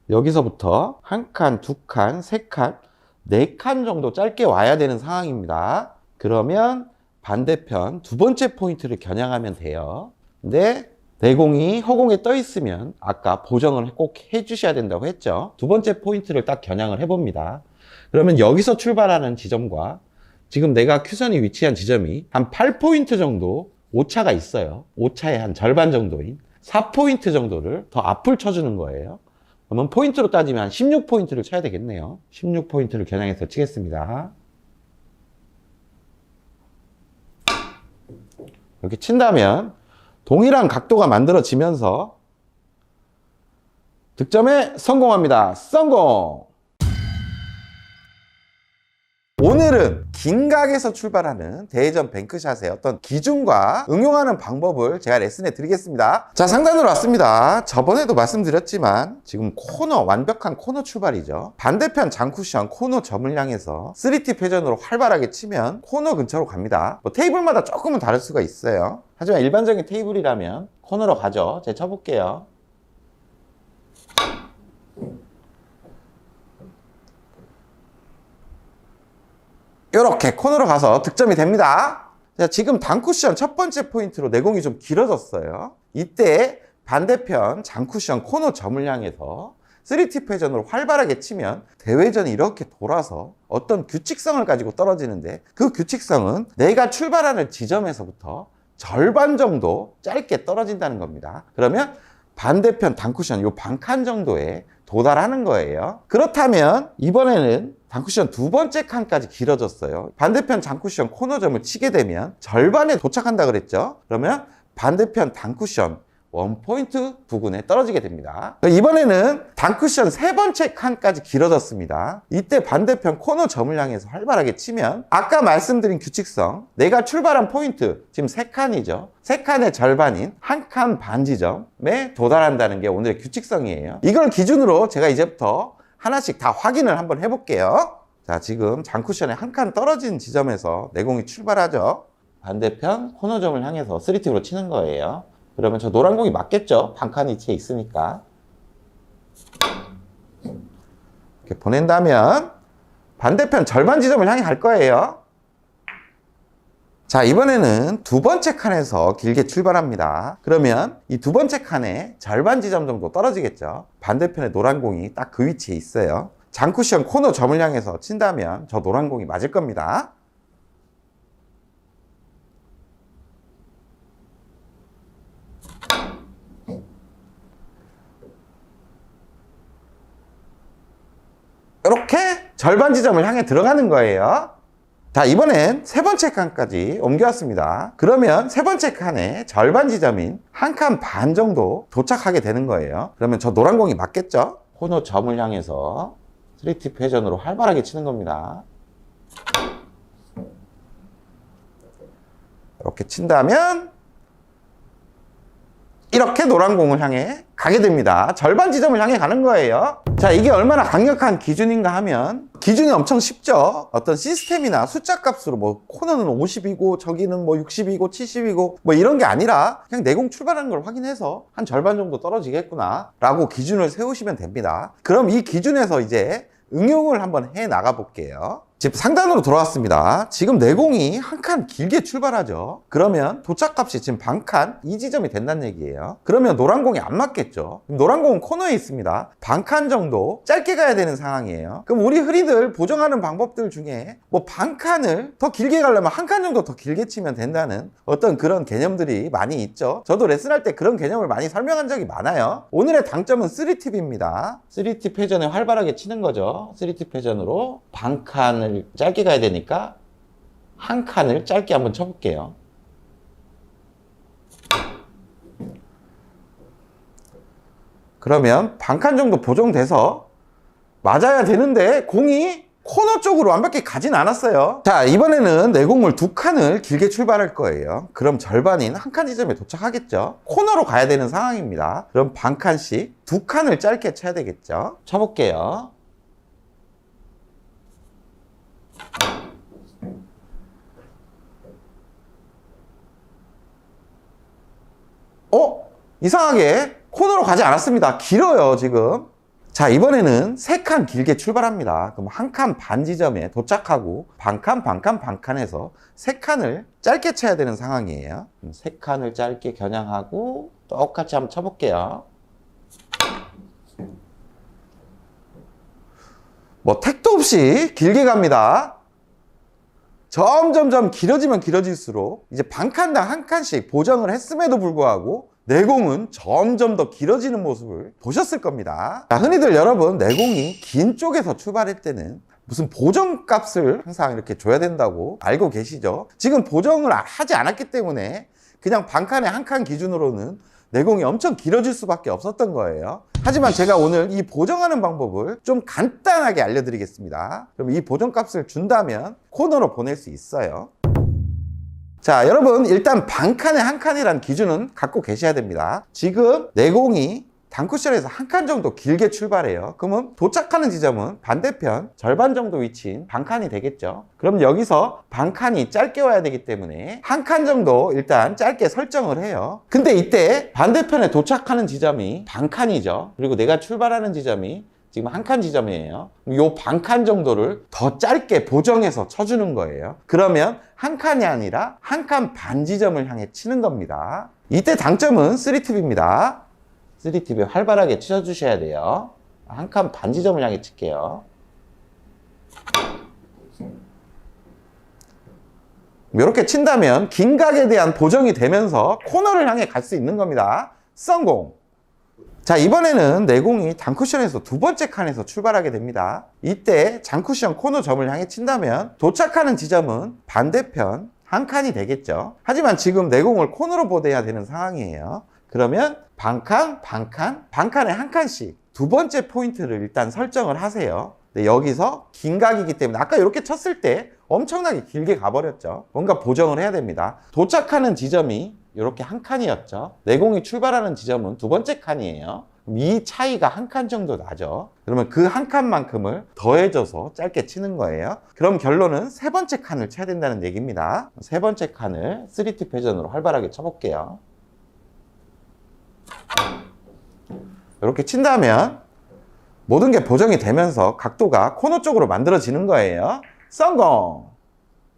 여기서부터 한 칸, 두 칸, 세 칸, 네 칸 정도 짧게 와야 되는 상황입니다. 그러면 반대편 두 번째 포인트를 겨냥하면 돼요. 근데 내공이 허공에 떠 있으면 아까 보정을 꼭 해주셔야 된다고 했죠. 두 번째 포인트를 딱 겨냥을 해봅니다. 그러면 여기서 출발하는 지점과 지금 내가 큐선이 위치한 지점이 한 8포인트 정도 오차가 있어요. 오차의 한 절반 정도인 4포인트 정도를 더 앞을 쳐주는 거예요. 그러면 포인트로 따지면 한 16포인트를 쳐야 되겠네요. 16포인트를 겨냥해서 치겠습니다. 이렇게 친다면 동일한 각도가 만들어지면서 득점에 성공합니다. 성공! 오늘은 긴 각에서 출발하는 대회전 뱅크샷의 어떤 기준과 응용하는 방법을 제가 레슨해 드리겠습니다. 자, 상단으로 왔습니다. 저번에도 말씀드렸지만 지금 코너, 완벽한 코너 출발이죠. 반대편 장쿠션 코너 점을 향해서 3팁 회전으로 활발하게 치면 코너 근처로 갑니다. 뭐 테이블마다 조금은 다를 수가 있어요. 하지만 일반적인 테이블이라면 코너로 가죠. 제가 쳐볼게요. 이렇게 코너로 가서 득점이 됩니다. 자, 지금 단쿠션 첫 번째 포인트로 내공이 좀 길어졌어요. 이때 반대편 장쿠션 코너 점을 향해서 3팁 회전으로 활발하게 치면 대회전이 이렇게 돌아서 어떤 규칙성을 가지고 떨어지는데 그 규칙성은 내가 출발하는 지점에서부터 절반 정도 짧게 떨어진다는 겁니다. 그러면 반대편 단쿠션 요 반칸 정도에 도달하는 거예요. 그렇다면 이번에는 단쿠션 두 번째 칸까지 길어졌어요. 반대편 단쿠션 코너점을 치게 되면 절반에 도착한다 그랬죠. 그러면 반대편 단쿠션 원포인트 부근에 떨어지게 됩니다. 이번에는 단쿠션 세 번째 칸까지 길어졌습니다. 이때 반대편 코너점을 향해서 활발하게 치면 아까 말씀드린 규칙성, 내가 출발한 포인트 지금 세 칸이죠. 세 칸의 절반인 한 칸 반 지점에 도달한다는 게 오늘의 규칙성이에요. 이걸 기준으로 제가 이제부터 하나씩 다 확인을 한번 해볼게요. 자, 지금 장쿠션에 한 칸 떨어진 지점에서 내공이 출발하죠. 반대편 코너점을 향해서 3팁으로 치는 거예요. 그러면 저 노란 공이 맞겠죠? 반칸 위치에 있으니까. 이렇게 보낸다면 반대편 절반 지점을 향해 갈 거예요. 자, 이번에는 두 번째 칸에서 길게 출발합니다. 그러면 이 두 번째 칸에 절반 지점 정도 떨어지겠죠. 반대편에 노란 공이 딱 그 위치에 있어요. 장쿠션 코너 점을 향해서 친다면 저 노란 공이 맞을 겁니다. 이렇게 절반 지점을 향해 들어가는 거예요. 자, 이번엔 세 번째 칸까지 옮겨왔습니다. 그러면 세 번째 칸의 절반 지점인 한 칸 반 정도 도착하게 되는 거예요. 그러면 저 노란 공이 맞겠죠? 코너 점을 향해서 3팁 회전으로 활발하게 치는 겁니다. 이렇게 친다면 이렇게 노란 공을 향해 가게 됩니다. 절반 지점을 향해 가는 거예요. 자, 이게 얼마나 강력한 기준인가 하면 기준이 엄청 쉽죠. 어떤 시스템이나 숫자 값으로 뭐 코너는 50이고 저기는 뭐 60이고 70이고 뭐 이런 게 아니라 그냥 내공 출발하는 걸 확인해서 한 절반 정도 떨어지겠구나 라고 기준을 세우시면 됩니다. 그럼 이 기준에서 이제 응용을 한번 해 나가 볼게요. 지금 상단으로 돌아왔습니다. 지금 내공이 한 칸 길게 출발하죠. 그러면 도착값이 지금 반칸 이 지점이 된다는 얘기예요. 그러면 노란 공이 안 맞겠죠. 노란 공은 코너에 있습니다. 반칸 정도 짧게 가야 되는 상황이에요. 그럼 우리 흔히들 보정하는 방법들 중에 뭐 반칸을 더 길게 가려면 한 칸 정도 더 길게 치면 된다는 어떤 그런 개념들이 많이 있죠. 저도 레슨할 때 그런 개념을 많이 설명한 적이 많아요. 오늘의 당점은 3팁입니다. 3팁 회전에 활발하게 치는 거죠. 3팁 회전으로 반칸을 짧게 가야 되니까 한 칸을 짧게 한번 쳐볼게요. 그러면 반칸 정도 보정돼서 맞아야 되는데 공이 코너 쪽으로 완벽히 가진 않았어요. 자, 이번에는 내공을 두 칸을 길게 출발할 거예요. 그럼 절반인 한 칸 지점에 도착하겠죠. 코너로 가야 되는 상황입니다. 그럼 반칸씩 두 칸을 짧게 쳐야 되겠죠. 쳐볼게요. 이상하게 코너로 가지 않았습니다. 길어요, 지금. 자, 이번에는 세 칸 길게 출발합니다. 그럼 한 칸 반 지점에 도착하고 반칸, 반칸, 반칸에서 세 칸을 짧게 쳐야 되는 상황이에요. 세 칸을 짧게 겨냥하고 똑같이 한번 쳐볼게요. 뭐 택도 없이 길게 갑니다. 점점점 길어지면 길어질수록 이제 반칸당 한 칸씩 보정을 했음에도 불구하고 내공은 점점 더 길어지는 모습을 보셨을 겁니다. 자, 흔히들 여러분 내공이 긴 쪽에서 출발할 때는 무슨 보정값을 항상 이렇게 줘야 된다고 알고 계시죠? 지금 보정을 하지 않았기 때문에 그냥 반칸에 한 칸 기준으로는 내공이 엄청 길어질 수밖에 없었던 거예요. 하지만 제가 오늘 이 보정하는 방법을 좀 간단하게 알려드리겠습니다. 그럼 이 보정값을 준다면 코너로 보낼 수 있어요. 자, 여러분 일단 반칸에 한 칸이라는 기준은 갖고 계셔야 됩니다. 지금 내공이 단쿠션에서 한 칸 정도 길게 출발해요. 그러면 도착하는 지점은 반대편 절반 정도 위치인 반칸이 되겠죠. 그럼 여기서 반칸이 짧게 와야 되기 때문에 한 칸 정도 일단 짧게 설정을 해요. 근데 이때 반대편에 도착하는 지점이 반칸이죠. 그리고 내가 출발하는 지점이 지금 한 칸 지점이에요. 요 반칸 정도를 더 짧게 보정해서 쳐주는 거예요. 그러면 한 칸이 아니라 한 칸 반 지점을 향해 치는 겁니다. 이때 당점은 3팁입니다. 3팁에 활발하게 쳐주셔야 돼요. 한 칸 반 지점을 향해 칠게요. 이렇게 친다면 긴 각에 대한 보정이 되면서 코너를 향해 갈 수 있는 겁니다. 성공! 자, 이번에는 내공이 단쿠션에서 두 번째 칸에서 출발하게 됩니다. 이때 장쿠션 코너 점을 향해 친다면 도착하는 지점은 반대편 한 칸이 되겠죠. 하지만 지금 내공을 코너로 보내야 되는 상황이에요. 그러면 반칸, 반칸, 반칸에 한 칸씩 두 번째 포인트를 일단 설정을 하세요. 근데 여기서 긴 각이기 때문에 아까 이렇게 쳤을 때 엄청나게 길게 가버렸죠. 뭔가 보정을 해야 됩니다. 도착하는 지점이 이렇게 한 칸이었죠. 내공이 출발하는 지점은 두 번째 칸이에요. 이 차이가 한 칸 정도 나죠. 그러면 그 한 칸만큼을 더해줘서 짧게 치는 거예요. 그럼 결론은 세 번째 칸을 쳐야 된다는 얘기입니다. 세 번째 칸을 3팁 회전으로 활발하게 쳐볼게요. 이렇게 친다면 모든 게 보정이 되면서 각도가 코너 쪽으로 만들어지는 거예요. 성공!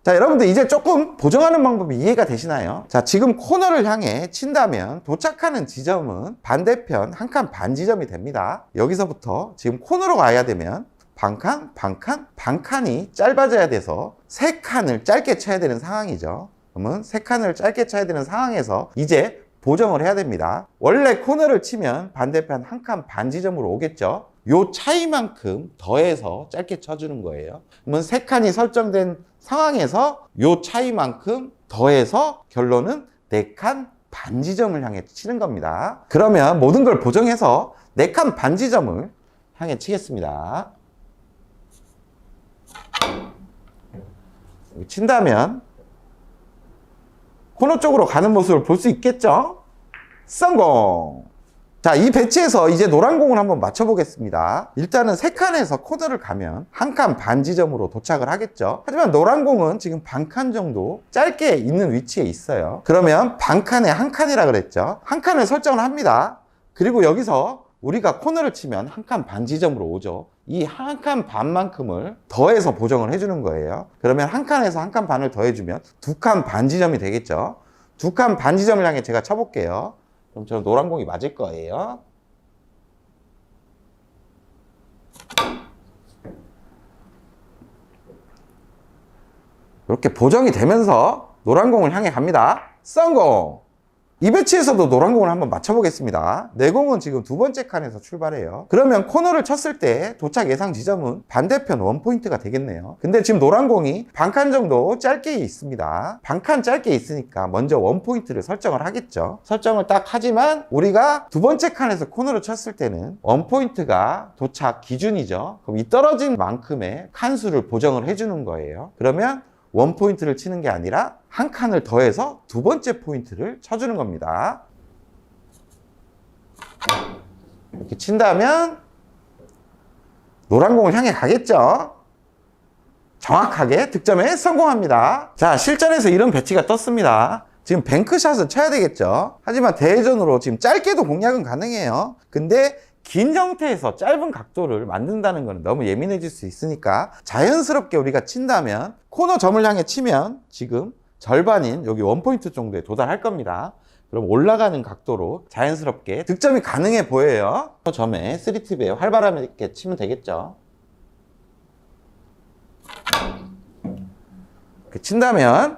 자, 여러분들 이제 조금 보정하는 방법이 이해가 되시나요? 자, 지금 코너를 향해 친다면 도착하는 지점은 반대편 한 칸 반 지점이 됩니다. 여기서부터 지금 코너로 가야 되면 반칸, 반칸, 반칸이 짧아져야 돼서 세 칸을 짧게 쳐야 되는 상황이죠. 그러면 세 칸을 짧게 쳐야 되는 상황에서 이제 보정을 해야 됩니다. 원래 코너를 치면 반대편 한 칸 반 지점으로 오겠죠. 요 차이만큼 더해서 짧게 쳐주는 거예요. 그러면 세 칸이 설정된 상황에서 요 차이만큼 더해서 결론은 4칸 반 지점을 향해 치는 겁니다. 그러면 모든 걸 보정해서 4칸 반 지점을 향해 치겠습니다. 친다면 코너 쪽으로 가는 모습을 볼 수 있겠죠? 성공! 자, 이 배치에서 이제 노란 공을 한번 맞춰보겠습니다. 일단은 3칸에서 코너를 가면 1칸 반 지점으로 도착을 하겠죠. 하지만 노란 공은 지금 반칸 정도 짧게 있는 위치에 있어요. 그러면 반칸에 1칸이라 그랬죠. 1칸을 설정을 합니다. 그리고 여기서 우리가 코너를 치면 1칸 반 지점으로 오죠. 이 1칸 반만큼을 더해서 보정을 해주는 거예요. 그러면 1칸에서 1칸 반을 더해주면 2칸 반 지점이 되겠죠. 2칸 반 지점을 향해 제가 쳐볼게요. 그럼 저는 노란 공이 맞을 거예요. 이렇게 보정이 되면서 노란 공을 향해 갑니다. 성공! 이 배치에서도 노란 공을 한번 맞춰보겠습니다. 내 공은 지금 2번째 칸에서 출발해요. 그러면 코너를 쳤을 때 도착 예상 지점은 반대편 원포인트가 되겠네요. 근데 지금 노란 공이 반칸 정도 짧게 있습니다. 반칸 짧게 있으니까 먼저 원포인트를 설정을 하겠죠. 설정을 딱 하지만 우리가 2번째 칸에서 코너를 쳤을 때는 원포인트가 도착 기준이죠. 그럼 이 떨어진 만큼의 칸수를 보정을 해주는 거예요. 그러면 원포인트를 치는 게 아니라 1칸을 더해서 2번째 포인트를 쳐주는 겁니다. 이렇게 친다면 노란 공을 향해 가겠죠. 정확하게 득점에 성공합니다. 자, 실전에서 이런 배치가 떴습니다. 지금 뱅크샷을 쳐야 되겠죠. 하지만 대회전으로 지금 짧게도 공략은 가능해요. 근데 긴 형태에서 짧은 각도를 만든다는 것은 너무 예민해질 수 있으니까 자연스럽게 우리가 친다면 코너 점을 향해 치면 지금 절반인 여기 원포인트 정도에 도달할 겁니다. 그럼 올라가는 각도로 자연스럽게 득점이 가능해 보여요. 점에 3팁에 활발하게 치면 되겠죠. 이렇게 친다면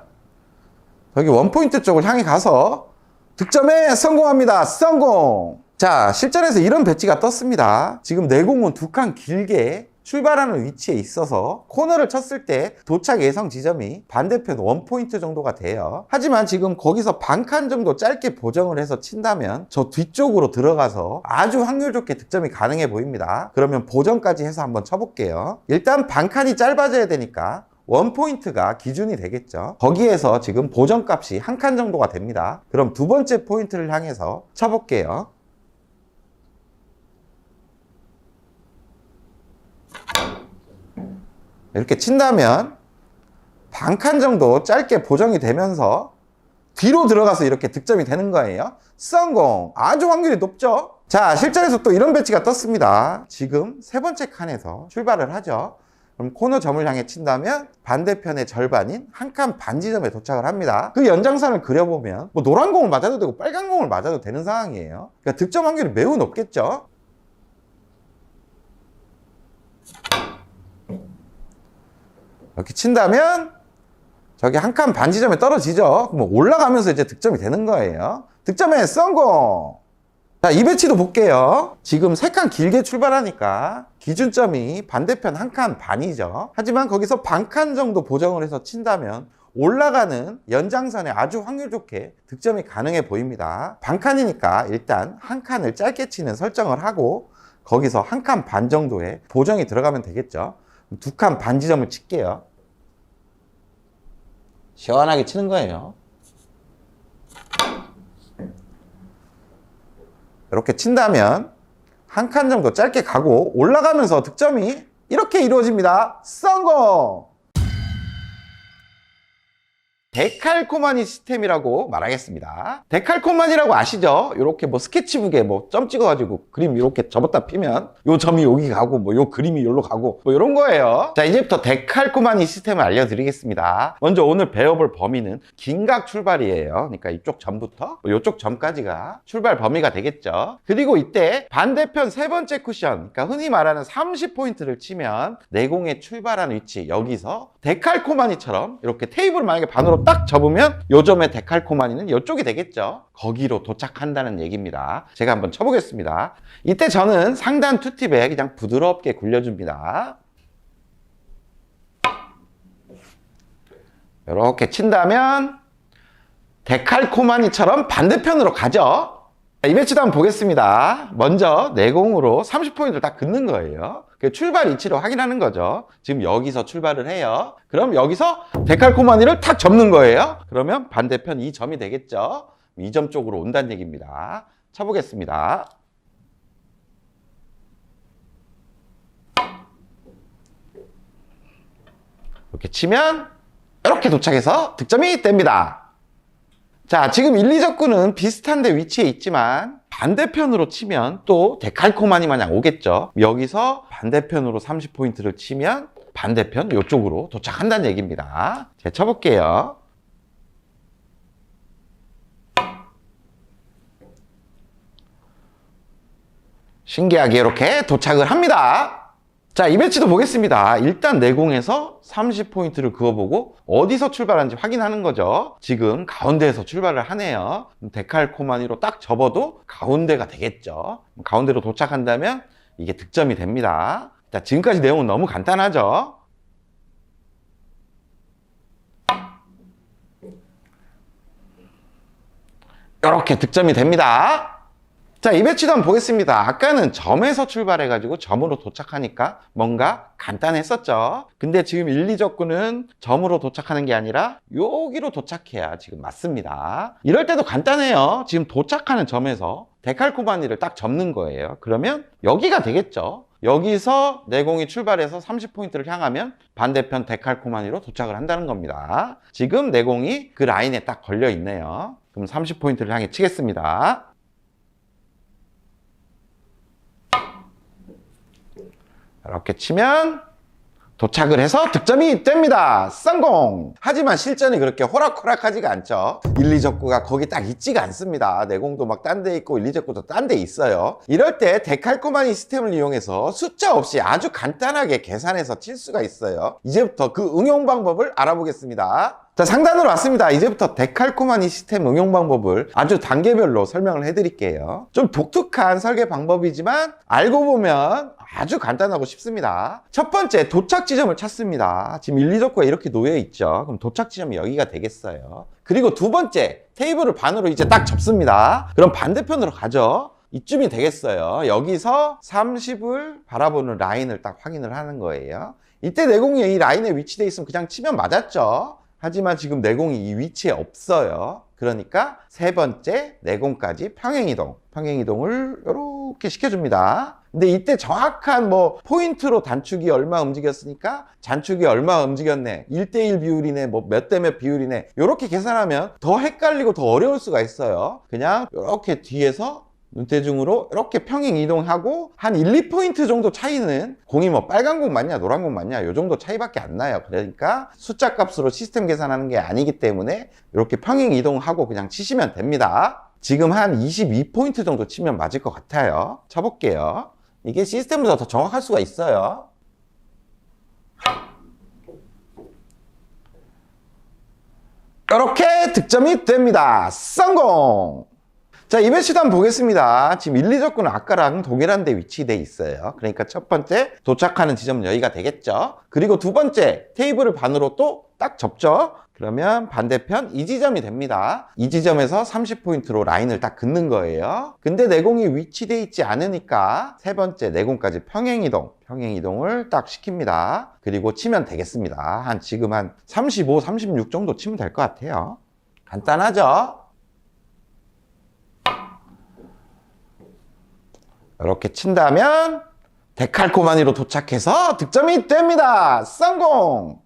여기 원포인트 쪽을 향해 가서 득점에 성공합니다. 성공! 자, 실전에서 이런 배치가 떴습니다. 지금 내 공은 2칸 길게 출발하는 위치에 있어서 코너를 쳤을 때 도착 예상 지점이 반대편 원포인트 정도가 돼요. 하지만 지금 거기서 반칸 정도 짧게 보정을 해서 친다면 저 뒤쪽으로 들어가서 아주 확률 좋게 득점이 가능해 보입니다. 그러면 보정까지 해서 한번 쳐볼게요. 일단 반칸이 짧아져야 되니까 원포인트가 기준이 되겠죠. 거기에서 지금 보정값이 1칸 정도가 됩니다. 그럼 2번째 포인트를 향해서 쳐볼게요. 이렇게 친다면 반칸 정도 짧게 보정이 되면서 뒤로 들어가서 이렇게 득점이 되는 거예요. 성공! 아주 확률이 높죠? 자, 실전에서 또 이런 배치가 떴습니다. 지금 3번째 칸에서 출발을 하죠. 그럼 코너 점을 향해 친다면 반대편의 절반인 1칸 반 지점에 도착을 합니다. 그 연장선을 그려보면 뭐 노란 공을 맞아도 되고 빨간 공을 맞아도 되는 상황이에요. 그러니까 득점 확률이 매우 높겠죠? 이렇게 친다면 저기 1칸 반 지점에 떨어지죠. 그럼 올라가면서 이제 득점이 되는 거예요. 득점에 성공! 자, 이 배치도 볼게요. 지금 3칸 길게 출발하니까 기준점이 반대편 1칸 반이죠. 하지만 거기서 반칸 정도 보정을 해서 친다면 올라가는 연장선에 아주 확률 좋게 득점이 가능해 보입니다. 반칸이니까 일단 1칸을 짧게 치는 설정을 하고 거기서 1칸 반 정도의 보정이 들어가면 되겠죠. 2칸 반 지점을 칠게요. 시원하게 치는 거예요. 이렇게 친다면 1칸 정도 짧게 가고 올라가면서 득점이 이렇게 이루어집니다. 성공! 데칼코마니 시스템이라고 말하겠습니다. 데칼코마니라고 아시죠? 이렇게 뭐 스케치북에 뭐 점 찍어가지고 그림 이렇게 접었다 피면 요 점이 여기 가고 뭐 요 그림이 여기로 가고 뭐 이런 거예요. 자, 이제부터 데칼코마니 시스템을 알려드리겠습니다. 먼저 오늘 배워볼 범위는 긴각 출발이에요. 그러니까 이쪽 점부터 이쪽 점까지가 출발 범위가 되겠죠. 그리고 이때 반대편 3번째 쿠션, 그러니까 흔히 말하는 30포인트를 치면 내공의 출발한 위치 여기서 데칼코마니처럼 이렇게 테이블을 만약에 반으로 딱 접으면 요 점의 데칼코마니는 이쪽이 되겠죠. 거기로 도착한다는 얘기입니다. 제가 한번 쳐보겠습니다. 이때 저는 상단 투팁에 그냥 부드럽게 굴려줍니다. 이렇게 친다면 데칼코마니처럼 반대편으로 가죠. 이 배치도 한번 보겠습니다. 먼저 내공으로 30포인트를 딱 긋는 거예요. 출발 위치로 확인하는 거죠. 지금 여기서 출발을 해요. 그럼 여기서 데칼코마니를 탁 접는 거예요. 그러면 반대편 이 점이 되겠죠. 2점 쪽으로 온다는 얘기입니다. 쳐보겠습니다. 이렇게 치면 이렇게 도착해서 득점이 됩니다. 자, 지금 1, 2적구는 비슷한데 위치에 있지만 반대편으로 치면 또 데칼코마니 마냥 오겠죠. 여기서 반대편으로 30포인트를 치면 반대편 이쪽으로 도착한다는 얘기입니다. 제가 쳐볼게요. 신기하게 이렇게 도착을 합니다. 자, 이 배치도 보겠습니다. 일단 내공에서 30포인트를 그어보고 어디서 출발하는지 확인하는 거죠. 지금 가운데에서 출발을 하네요. 데칼코마니로 딱 접어도 가운데가 되겠죠. 가운데로 도착한다면 이게 득점이 됩니다. 자, 지금까지 내용은 너무 간단하죠. 이렇게 득점이 됩니다. 자, 이 배치도 한번 보겠습니다. 아까는 점에서 출발해가지고 점으로 도착하니까 뭔가 간단했었죠. 근데 지금 1, 2적구는 점으로 도착하는 게 아니라 여기로 도착해야 지금 맞습니다. 이럴 때도 간단해요. 지금 도착하는 점에서 데칼코마니를 딱 접는 거예요. 그러면 여기가 되겠죠. 여기서 내공이 출발해서 30포인트를 향하면 반대편 데칼코마니로 도착을 한다는 겁니다. 지금 내공이 그 라인에 딱 걸려 있네요. 그럼 30포인트를 향해 치겠습니다. 이렇게 치면 도착을 해서 득점이 됩니다. 성공! 하지만 실전이 그렇게 호락호락하지가 않죠. 1, 2적구가 거기 딱 있지가 않습니다. 내공도 막 딴 데 있고 1, 2적구도 딴 데 있어요. 이럴 때 데칼코마니 시스템을 이용해서 숫자 없이 아주 간단하게 계산해서 칠 수가 있어요. 이제부터 그 응용 방법을 알아보겠습니다. 자, 상단으로 왔습니다. 이제부터 데칼코마니 시스템 응용 방법을 아주 단계별로 설명을 해드릴게요. 좀 독특한 설계 방법이지만 알고 보면 아주 간단하고 쉽습니다. 첫 번째, 도착 지점을 찾습니다. 지금 1, 2적구가 이렇게 놓여 있죠. 그럼 도착 지점이 여기가 되겠어요. 그리고 두 번째, 테이블을 반으로 이제 딱 접습니다. 그럼 반대편으로 가죠. 이쯤이 되겠어요. 여기서 30을 바라보는 라인을 딱 확인을 하는 거예요. 이때 내공이 이 라인에 위치되어 있으면 그냥 치면 맞았죠. 하지만 지금 내공이 이 위치에 없어요. 그러니까 세 번째 내공까지 평행이동. 평행이동을 이렇게 시켜줍니다. 근데 이때 정확한 포인트로 단축이 얼마 움직였으니까 잔축이 얼마 움직였네, 1대1 비율이네, 몇 대 몇 비율이네, 이렇게 계산하면 더 헷갈리고 더 어려울 수가 있어요. 그냥 이렇게 뒤에서 눈대중으로 이렇게 평행 이동하고 한 1, 2포인트 정도 차이는, 공이 빨간 공 맞냐 노란 공 맞냐 요 정도 차이밖에 안 나요. 그러니까 숫자 값으로 시스템 계산하는 게 아니기 때문에 이렇게 평행 이동하고 그냥 치시면 됩니다. 지금 한 22포인트 정도 치면 맞을 것 같아요. 쳐볼게요. 이게 시스템보다 더 정확할 수가 있어요. 이렇게 득점이 됩니다. 성공! 자, 이 배치도 한번 보겠습니다. 지금 1, 2적구는 아까랑 동일한 데 위치되어 있어요. 그러니까 첫 번째 도착하는 지점은 여기가 되겠죠. 그리고 두 번째 테이블을 반으로 또 딱 접죠. 그러면 반대편 이 지점이 됩니다. 이 지점에서 30포인트로 라인을 딱 긋는 거예요. 근데 내공이 위치되어 있지 않으니까 세 번째 내공까지 평행이동을 딱 시킵니다. 그리고 치면 되겠습니다. 지금 한 35, 36 정도 치면 될 것 같아요. 간단하죠? 이렇게 친다면 데칼코마니로 도착해서 득점이 됩니다. 성공!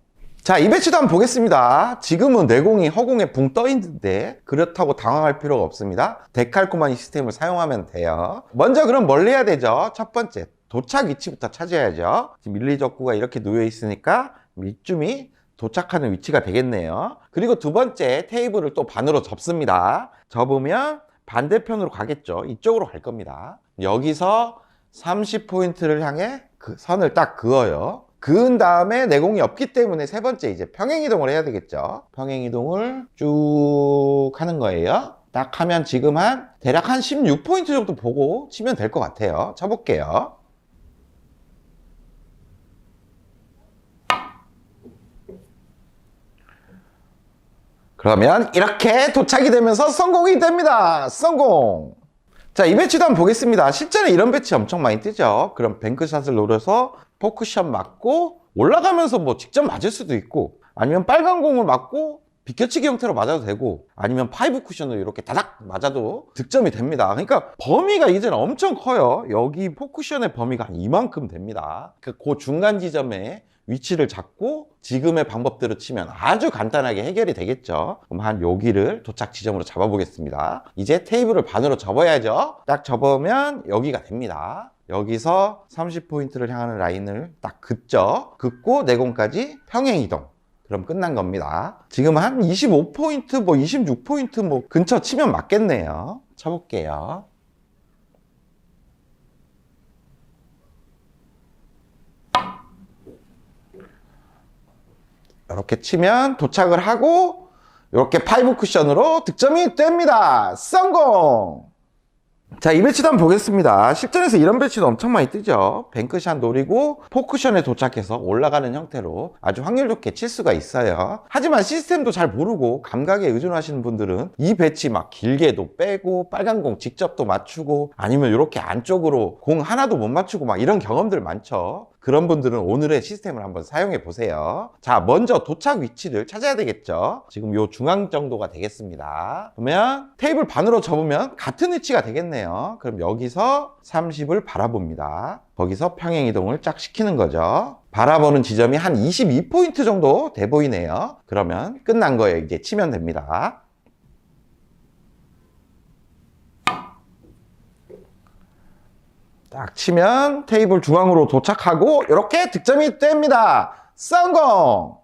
자, 이 배치도 한번 보겠습니다. 지금은 내공이 허공에 붕 떠 있는데 그렇다고 당황할 필요가 없습니다. 데칼코마니 시스템을 사용하면 돼요. 먼저 그럼 뭘 해야 되죠? 첫 번째, 도착 위치부터 찾아야죠. 지금 1, 2적구가 이렇게 놓여 있으니까 이쯤이 도착하는 위치가 되겠네요. 그리고 두 번째, 테이블을 또 반으로 접습니다. 접으면 반대편으로 가겠죠. 이쪽으로 갈 겁니다. 여기서 30포인트를 향해 그 선을 딱 그어요. 그은 다음에 내공이 없기 때문에 세 번째 이제 평행이동을 해야 되겠죠. 평행이동을 쭉 하는 거예요. 딱 하면 지금 대략 한 16포인트 정도 보고 치면 될 것 같아요. 쳐볼게요. 그러면 이렇게 도착이 되면서 성공이 됩니다. 성공! 자, 이 배치도 한번 보겠습니다. 실전에 이런 배치 엄청 많이 뜨죠. 그럼 뱅크샷을 노려서 포크샷 맞고 올라가면서 직접 맞을 수도 있고, 아니면 빨간 공을 맞고 비껴치기 형태로 맞아도 되고 아니면 5 쿠션으로 이렇게 다닥 맞아도 득점이 됩니다. 그러니까 범위가 이제는 엄청 커요. 여기 4 쿠션의 범위가 한 이만큼 됩니다. 그 중간 지점에 위치를 잡고 지금의 방법대로 치면 아주 간단하게 해결이 되겠죠. 그럼 한 여기를 도착 지점으로 잡아 보겠습니다. 이제 테이블을 반으로 접어야죠. 딱 접으면 여기가 됩니다. 여기서 30포인트를 향하는 라인을 딱 긋죠. 긋고 내공까지 평행 이동. 그럼 끝난 겁니다. 지금 한 25포인트, 26포인트 근처 치면 맞겠네요. 쳐볼게요. 이렇게 치면 도착을 하고 이렇게 5 쿠션으로 득점이 됩니다. 성공! 자, 이 배치도 한번 보겠습니다. 실전에서 이런 배치도 엄청 많이 뜨죠. 뱅크샷 노리고 4 쿠션에 도착해서 올라가는 형태로 아주 확률 좋게 칠 수가 있어요. 하지만 시스템도 잘 모르고 감각에 의존하시는 분들은 이 배치 막 길게도 빼고 빨간 공 직접 또 맞추고 아니면 이렇게 안쪽으로 공 하나도 못 맞추고 막 이런 경험들 많죠. 그런 분들은 오늘의 시스템을 한번 사용해 보세요. 자, 먼저 도착 위치를 찾아야 되겠죠. 지금 요 중앙 정도가 되겠습니다. 그러면 테이블 반으로 접으면 같은 위치가 되겠네요. 그럼 여기서 30을 바라봅니다. 거기서 평행 이동을 쫙 시키는 거죠. 바라보는 지점이 한 22포인트 정도 돼 보이네요. 그러면 끝난 거예요. 이제 치면 됩니다. 딱 치면 테이블 중앙으로 도착하고 이렇게 득점이 됩니다. 성공!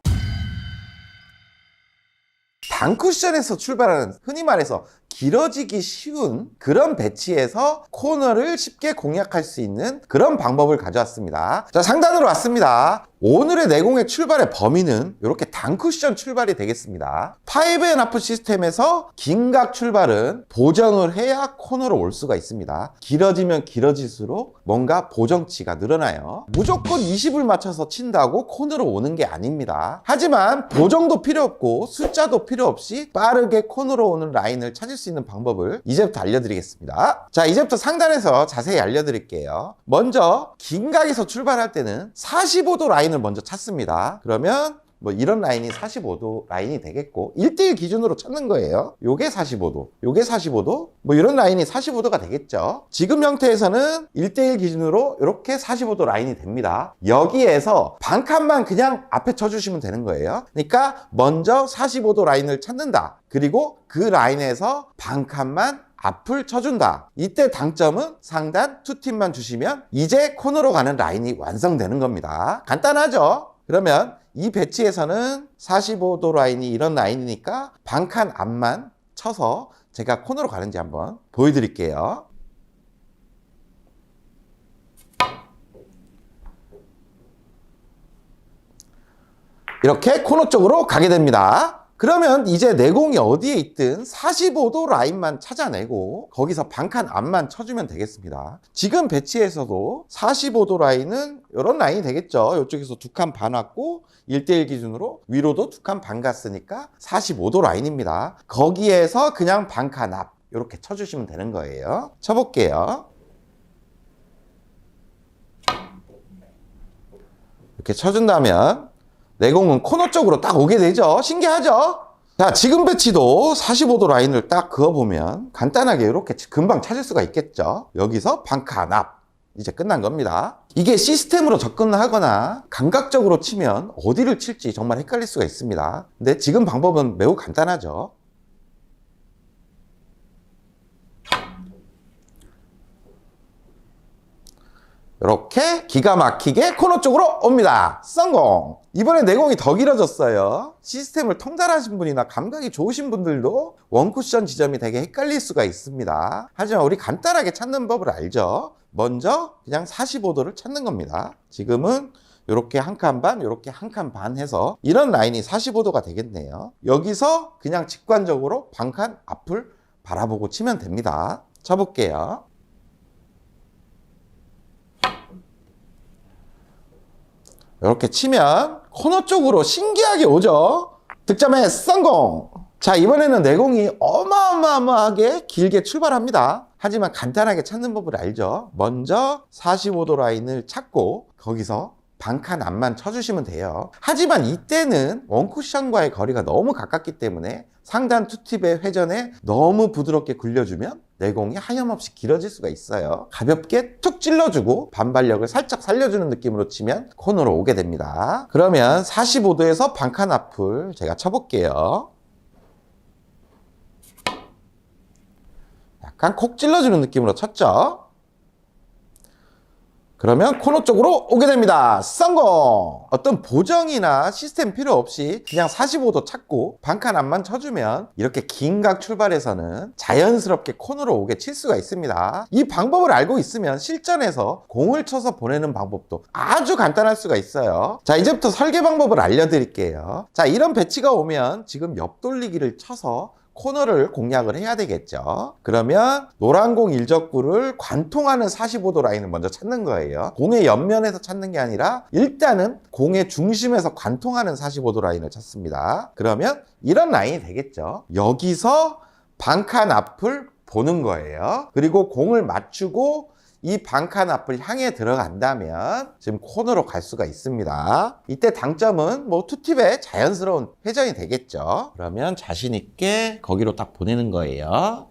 단쿠션에서 출발하는 흔히 말해서 길어지기 쉬운 그런 배치에서 코너를 쉽게 공략할 수 있는 그런 방법을 가져왔습니다. 자, 상단으로 왔습니다. 오늘의 내공의 출발의 범위는 이렇게 단쿠션 출발이 되겠습니다. 5&하프 시스템에서 긴각 출발은 보정을 해야 코너로 올 수가 있습니다. 길어지면 길어질수록 뭔가 보정치가 늘어나요. 무조건 20을 맞춰서 친다고 코너로 오는 게 아닙니다. 하지만 보정도 필요 없고 숫자도 필요 없이 빠르게 코너로 오는 라인을 찾을 수 있는 방법을 이제부터 알려드리겠습니다. 자, 이제부터 상단에서 자세히 알려드릴게요. 먼저 긴각에서 출발할 때는 45도 라인을 먼저 찾습니다. 그러면 이런 라인이 45도 라인이 되겠고 1대1 기준으로 찾는 거예요. 요게 45도, 요게 45도, 이런 라인이 45도가 되겠죠. 지금 형태에서는 1대1 기준으로 이렇게 45도 라인이 됩니다. 여기에서 반칸만 그냥 앞에 쳐주시면 되는 거예요. 그러니까 먼저 45도 라인을 찾는다. 그리고 그 라인에서 반칸만 앞을 쳐준다. 이때 당점은 상단 2팁만 주시면 이제 코너로 가는 라인이 완성되는 겁니다. 간단하죠? 그러면 이 배치에서는 45도 라인이 이런 라인이니까 반칸 앞만 쳐서 제가 코너로 가는지 한번 보여드릴게요. 이렇게 코너 쪽으로 가게 됩니다. 그러면 이제 내공이 어디에 있든 45도 라인만 찾아내고 거기서 반칸 앞만 쳐주면 되겠습니다. 지금 배치에서도 45도 라인은 이런 라인이 되겠죠. 이쪽에서 2칸 반 왔고 1대1 기준으로 위로도 2칸 반 갔으니까 45도 라인입니다. 거기에서 그냥 반칸 앞 이렇게 쳐주시면 되는 거예요. 쳐볼게요. 이렇게 쳐준다면 내공은 코너 쪽으로 딱 오게 되죠. 신기하죠? 자, 지금 배치도 45도 라인을 딱 그어보면 간단하게 이렇게 금방 찾을 수가 있겠죠. 여기서 반칸 앞. 이제 끝난 겁니다. 이게 시스템으로 접근을 하거나 감각적으로 치면 어디를 칠지 정말 헷갈릴 수가 있습니다. 근데 지금 방법은 매우 간단하죠. 이렇게 기가 막히게 코너 쪽으로 옵니다. 성공! 이번에 내공이 더 길어졌어요. 시스템을 통달하신 분이나 감각이 좋으신 분들도 원쿠션 지점이 되게 헷갈릴 수가 있습니다. 하지만 우리 간단하게 찾는 법을 알죠. 먼저 그냥 45도를 찾는 겁니다. 지금은 이렇게 한 칸 반, 이렇게 한 칸 반 해서 이런 라인이 45도가 되겠네요. 여기서 그냥 직관적으로 반칸 앞을 바라보고 치면 됩니다. 쳐볼게요. 이렇게 치면 코너 쪽으로 신기하게 오죠. 득점에 성공! 자, 이번에는 내공이 어마어마하게 길게 출발합니다. 하지만 간단하게 찾는 법을 알죠. 먼저 45도 라인을 찾고 거기서 반칸 앞만 쳐주시면 돼요. 하지만 이때는 원쿠션과의 거리가 너무 가깝기 때문에 상단 투팁의 회전에 너무 부드럽게 굴려주면 내공이 하염없이 길어질 수가 있어요. 가볍게 툭 찔러주고 반발력을 살짝 살려주는 느낌으로 치면 코너로 오게 됩니다. 그러면 45도에서 반칸 앞을 제가 쳐볼게요. 약간 콕 찔러주는 느낌으로 쳤죠. 그러면 코너 쪽으로 오게 됩니다. 성공! 어떤 보정이나 시스템 필요 없이 그냥 45도 찾고 반칸 앞만 쳐주면 이렇게 긴 각 출발에서는 자연스럽게 코너로 오게 칠 수가 있습니다. 이 방법을 알고 있으면 실전에서 공을 쳐서 보내는 방법도 아주 간단할 수가 있어요. 자, 이제부터 설계 방법을 알려드릴게요. 자, 이런 배치가 오면 지금 옆돌리기를 쳐서 코너를 공략을 해야 되겠죠. 그러면 노란 공 일적구를 관통하는 45도 라인을 먼저 찾는 거예요. 공의 옆면에서 찾는 게 아니라 일단은 공의 중심에서 관통하는 45도 라인을 찾습니다. 그러면 이런 라인이 되겠죠. 여기서 반칸 앞을 보는 거예요. 그리고 공을 맞추고 이 반칸 앞을 향해 들어간다면 지금 코너로 갈 수가 있습니다. 이때 당점은 뭐 투팁의 자연스러운 회전이 되겠죠. 그러면 자신 있게 거기로 딱 보내는 거예요.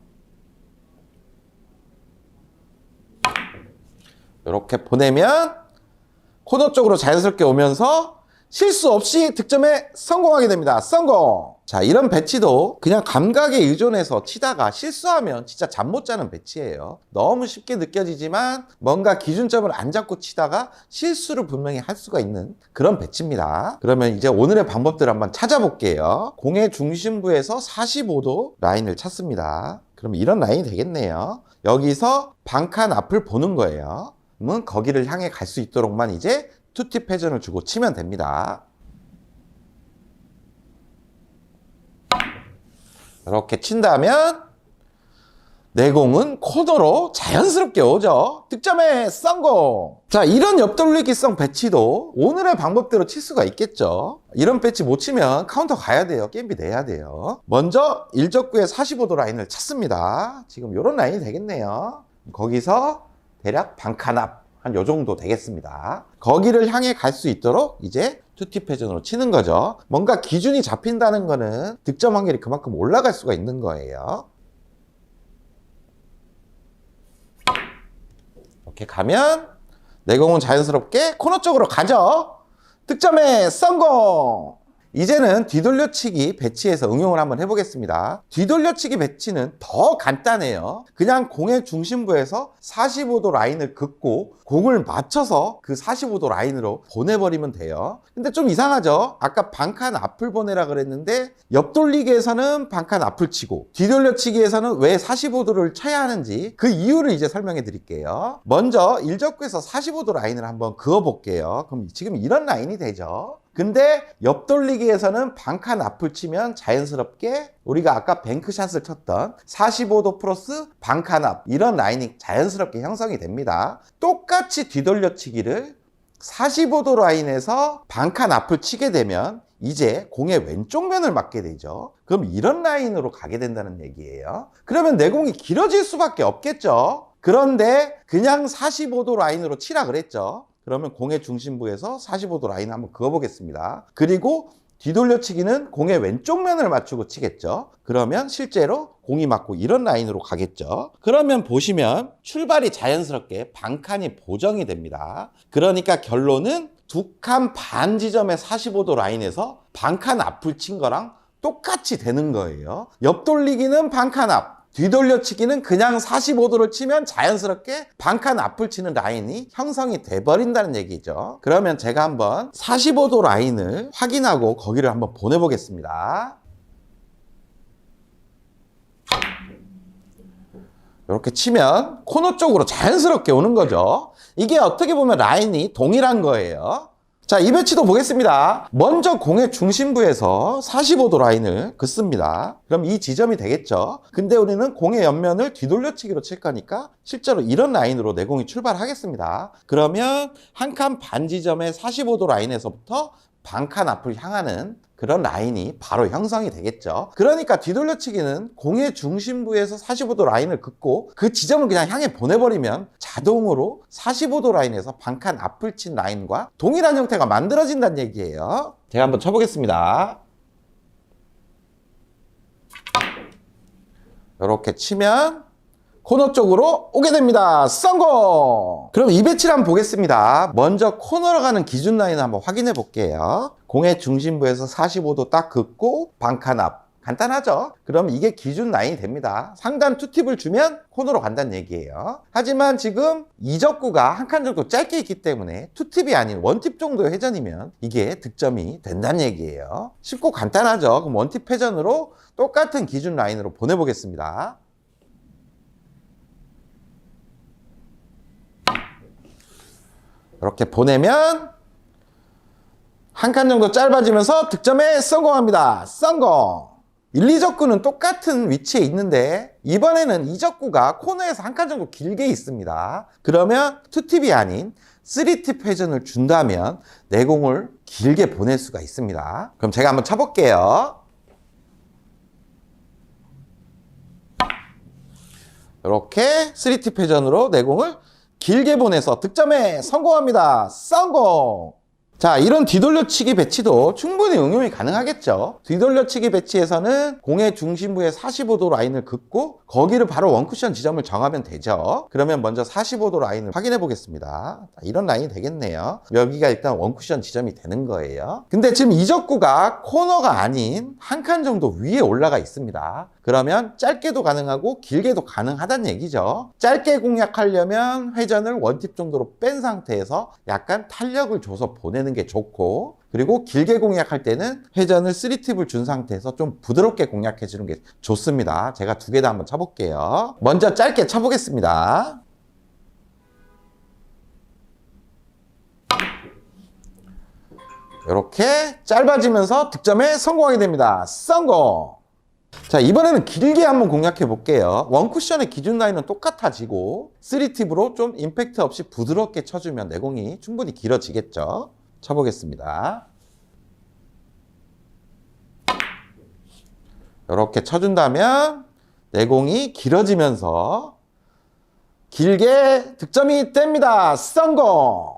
이렇게 보내면 코너 쪽으로 자연스럽게 오면서 실수 없이 득점에 성공하게 됩니다. 성공! 자, 이런 배치도 그냥 감각에 의존해서 치다가 실수하면 진짜 잠 못 자는 배치예요. 너무 쉽게 느껴지지만 뭔가 기준점을 안 잡고 치다가 실수를 분명히 할 수가 있는 그런 배치입니다. 그러면 이제 오늘의 방법들을 한번 찾아볼게요. 공의 중심부에서 45도 라인을 찾습니다. 그러면 이런 라인이 되겠네요. 여기서 반칸 앞을 보는 거예요. 그러면 거기를 향해 갈 수 있도록만 이제 투팁 회전을 주고 치면 됩니다. 이렇게 친다면 내공은 코너로 자연스럽게 오죠. 득점에 성공! 자, 이런 옆돌리기성 배치도 오늘의 방법대로 칠 수가 있겠죠. 이런 배치 못 치면 카운터 가야 돼요. 게임비 내야 돼요. 먼저 일적구의 45도 라인을 찾습니다. 지금 이런 라인이 되겠네요. 거기서 대략 반칸 앞 한 요 정도 되겠습니다. 거기를 향해 갈 수 있도록 이제 투팁 회전으로 치는 거죠. 뭔가 기준이 잡힌다는 거는 득점 확률이 그만큼 올라갈 수가 있는 거예요. 이렇게 가면 내공은 자연스럽게 코너 쪽으로 가죠. 득점에 성공! 이제는 뒤돌려치기 배치에서 응용을 한번 해보겠습니다. 뒤돌려치기 배치는 더 간단해요. 그냥 공의 중심부에서 45도 라인을 긋고 공을 맞춰서 그 45도 라인으로 보내버리면 돼요. 근데 좀 이상하죠? 아까 반칸 앞을 보내라 그랬는데 옆돌리기에서는 반칸 앞을 치고 뒤돌려치기에서는 왜 45도를 쳐야 하는지 그 이유를 이제 설명해 드릴게요. 먼저 일적구에서 45도 라인을 한번 그어볼게요. 그럼 지금 이런 라인이 되죠. 근데 옆돌리기에서는 반칸 앞을 치면 자연스럽게 우리가 아까 뱅크샷을 쳤던 45도 플러스 반칸 앞 이런 라인이 자연스럽게 형성이 됩니다. 똑같이 뒤돌려치기를 45도 라인에서 반칸 앞을 치게 되면 이제 공의 왼쪽 면을 맞게 되죠. 그럼 이런 라인으로 가게 된다는 얘기예요. 그러면 내공이 길어질 수밖에 없겠죠. 그런데 그냥 45도 라인으로 치라 그랬죠. 그러면 공의 중심부에서 45도 라인을 한번 그어보겠습니다. 그리고 뒤돌려치기는 공의 왼쪽 면을 맞추고 치겠죠. 그러면 실제로 공이 맞고 이런 라인으로 가겠죠. 그러면 보시면 출발이 자연스럽게 반칸이 보정이 됩니다. 그러니까 결론은 2칸 반 지점의 45도 라인에서 반칸 앞을 친 거랑 똑같이 되는 거예요. 옆돌리기는 반칸 앞, 뒤돌려치기는 그냥 45도를 치면 자연스럽게 반칸 앞을 치는 라인이 형성이 돼버린다는 얘기죠. 그러면 제가 한번 45도 라인을 확인하고 거기를 한번 보내보겠습니다. 이렇게 치면 코너 쪽으로 자연스럽게 오는 거죠. 이게 어떻게 보면 라인이 동일한 거예요. 자, 이 배치도 보겠습니다. 먼저 공의 중심부에서 45도 라인을 긋습니다. 그럼 이 지점이 되겠죠. 근데 우리는 공의 옆면을 뒤돌려치기로 칠 거니까 실제로 이런 라인으로 내공이 출발하겠습니다. 그러면 한 칸 반 지점의 45도 라인에서부터 반칸 앞을 향하는 그런 라인이 바로 형성이 되겠죠. 그러니까 뒤돌려치기는 공의 중심부에서 45도 라인을 긋고 그 지점을 그냥 향해 보내버리면 자동으로 45도 라인에서 반칸 앞을 친 라인과 동일한 형태가 만들어진다는 얘기예요. 제가 한번 쳐보겠습니다. 이렇게 치면 코너 쪽으로 오게 됩니다. 성공! 그럼 이 배치를 한번 보겠습니다. 먼저 코너로 가는 기준 라인을 한번 확인해 볼게요. 공의 중심부에서 45도 딱 긋고 반칸 앞. 간단하죠? 그럼 이게 기준 라인이 됩니다. 상단 투팁을 주면 코너로 간다는 얘기예요. 하지만 지금 이적구가 한 칸 정도 짧게 있기 때문에 투팁이 아닌 원팁 정도의 회전이면 이게 득점이 된다는 얘기예요. 쉽고 간단하죠? 그럼 원팁 회전으로 똑같은 기준 라인으로 보내보겠습니다. 이렇게 보내면 한 칸 정도 짧아지면서 득점에 성공합니다. 성공! 1, 2적구는 똑같은 위치에 있는데 이번에는 2적구가 코너에서 한 칸 정도 길게 있습니다. 그러면 2팁이 아닌 3팁 회전을 준다면 내공을 길게 보낼 수가 있습니다. 그럼 제가 한번 쳐볼게요. 이렇게 3팁 회전으로 내공을 길게 보내서 득점에 성공합니다. 성공! 자, 이런 뒤돌려치기 배치도 충분히 응용이 가능하겠죠. 뒤돌려치기 배치에서는 공의 중심부에 45도 라인을 긋고 거기를 바로 원쿠션 지점을 정하면 되죠. 그러면 먼저 45도 라인을 확인해 보겠습니다. 이런 라인이 되겠네요. 여기가 일단 원쿠션 지점이 되는 거예요. 근데 지금 이적구가 코너가 아닌 한 칸 정도 위에 올라가 있습니다. 그러면 짧게도 가능하고 길게도 가능하다는 얘기죠. 짧게 공략하려면 회전을 원팁 정도로 뺀 상태에서 약간 탄력을 줘서 보내는 게 좋고, 그리고 길게 공략할 때는 회전을 3팁을 준 상태에서 좀 부드럽게 공략해 주는 게 좋습니다. 제가 두 개 다 한번 쳐볼게요. 먼저 짧게 쳐보겠습니다. 이렇게 짧아지면서 득점에 성공하게 됩니다. 성공! 자, 이번에는 길게 한번 공략해 볼게요. 원쿠션의 기준 라인은 똑같아지고 3팁으로 좀 임팩트 없이 부드럽게 쳐주면 내공이 충분히 길어지겠죠. 쳐보겠습니다. 이렇게 쳐준다면 내공이 길어지면서 길게 득점이 됩니다. 성공!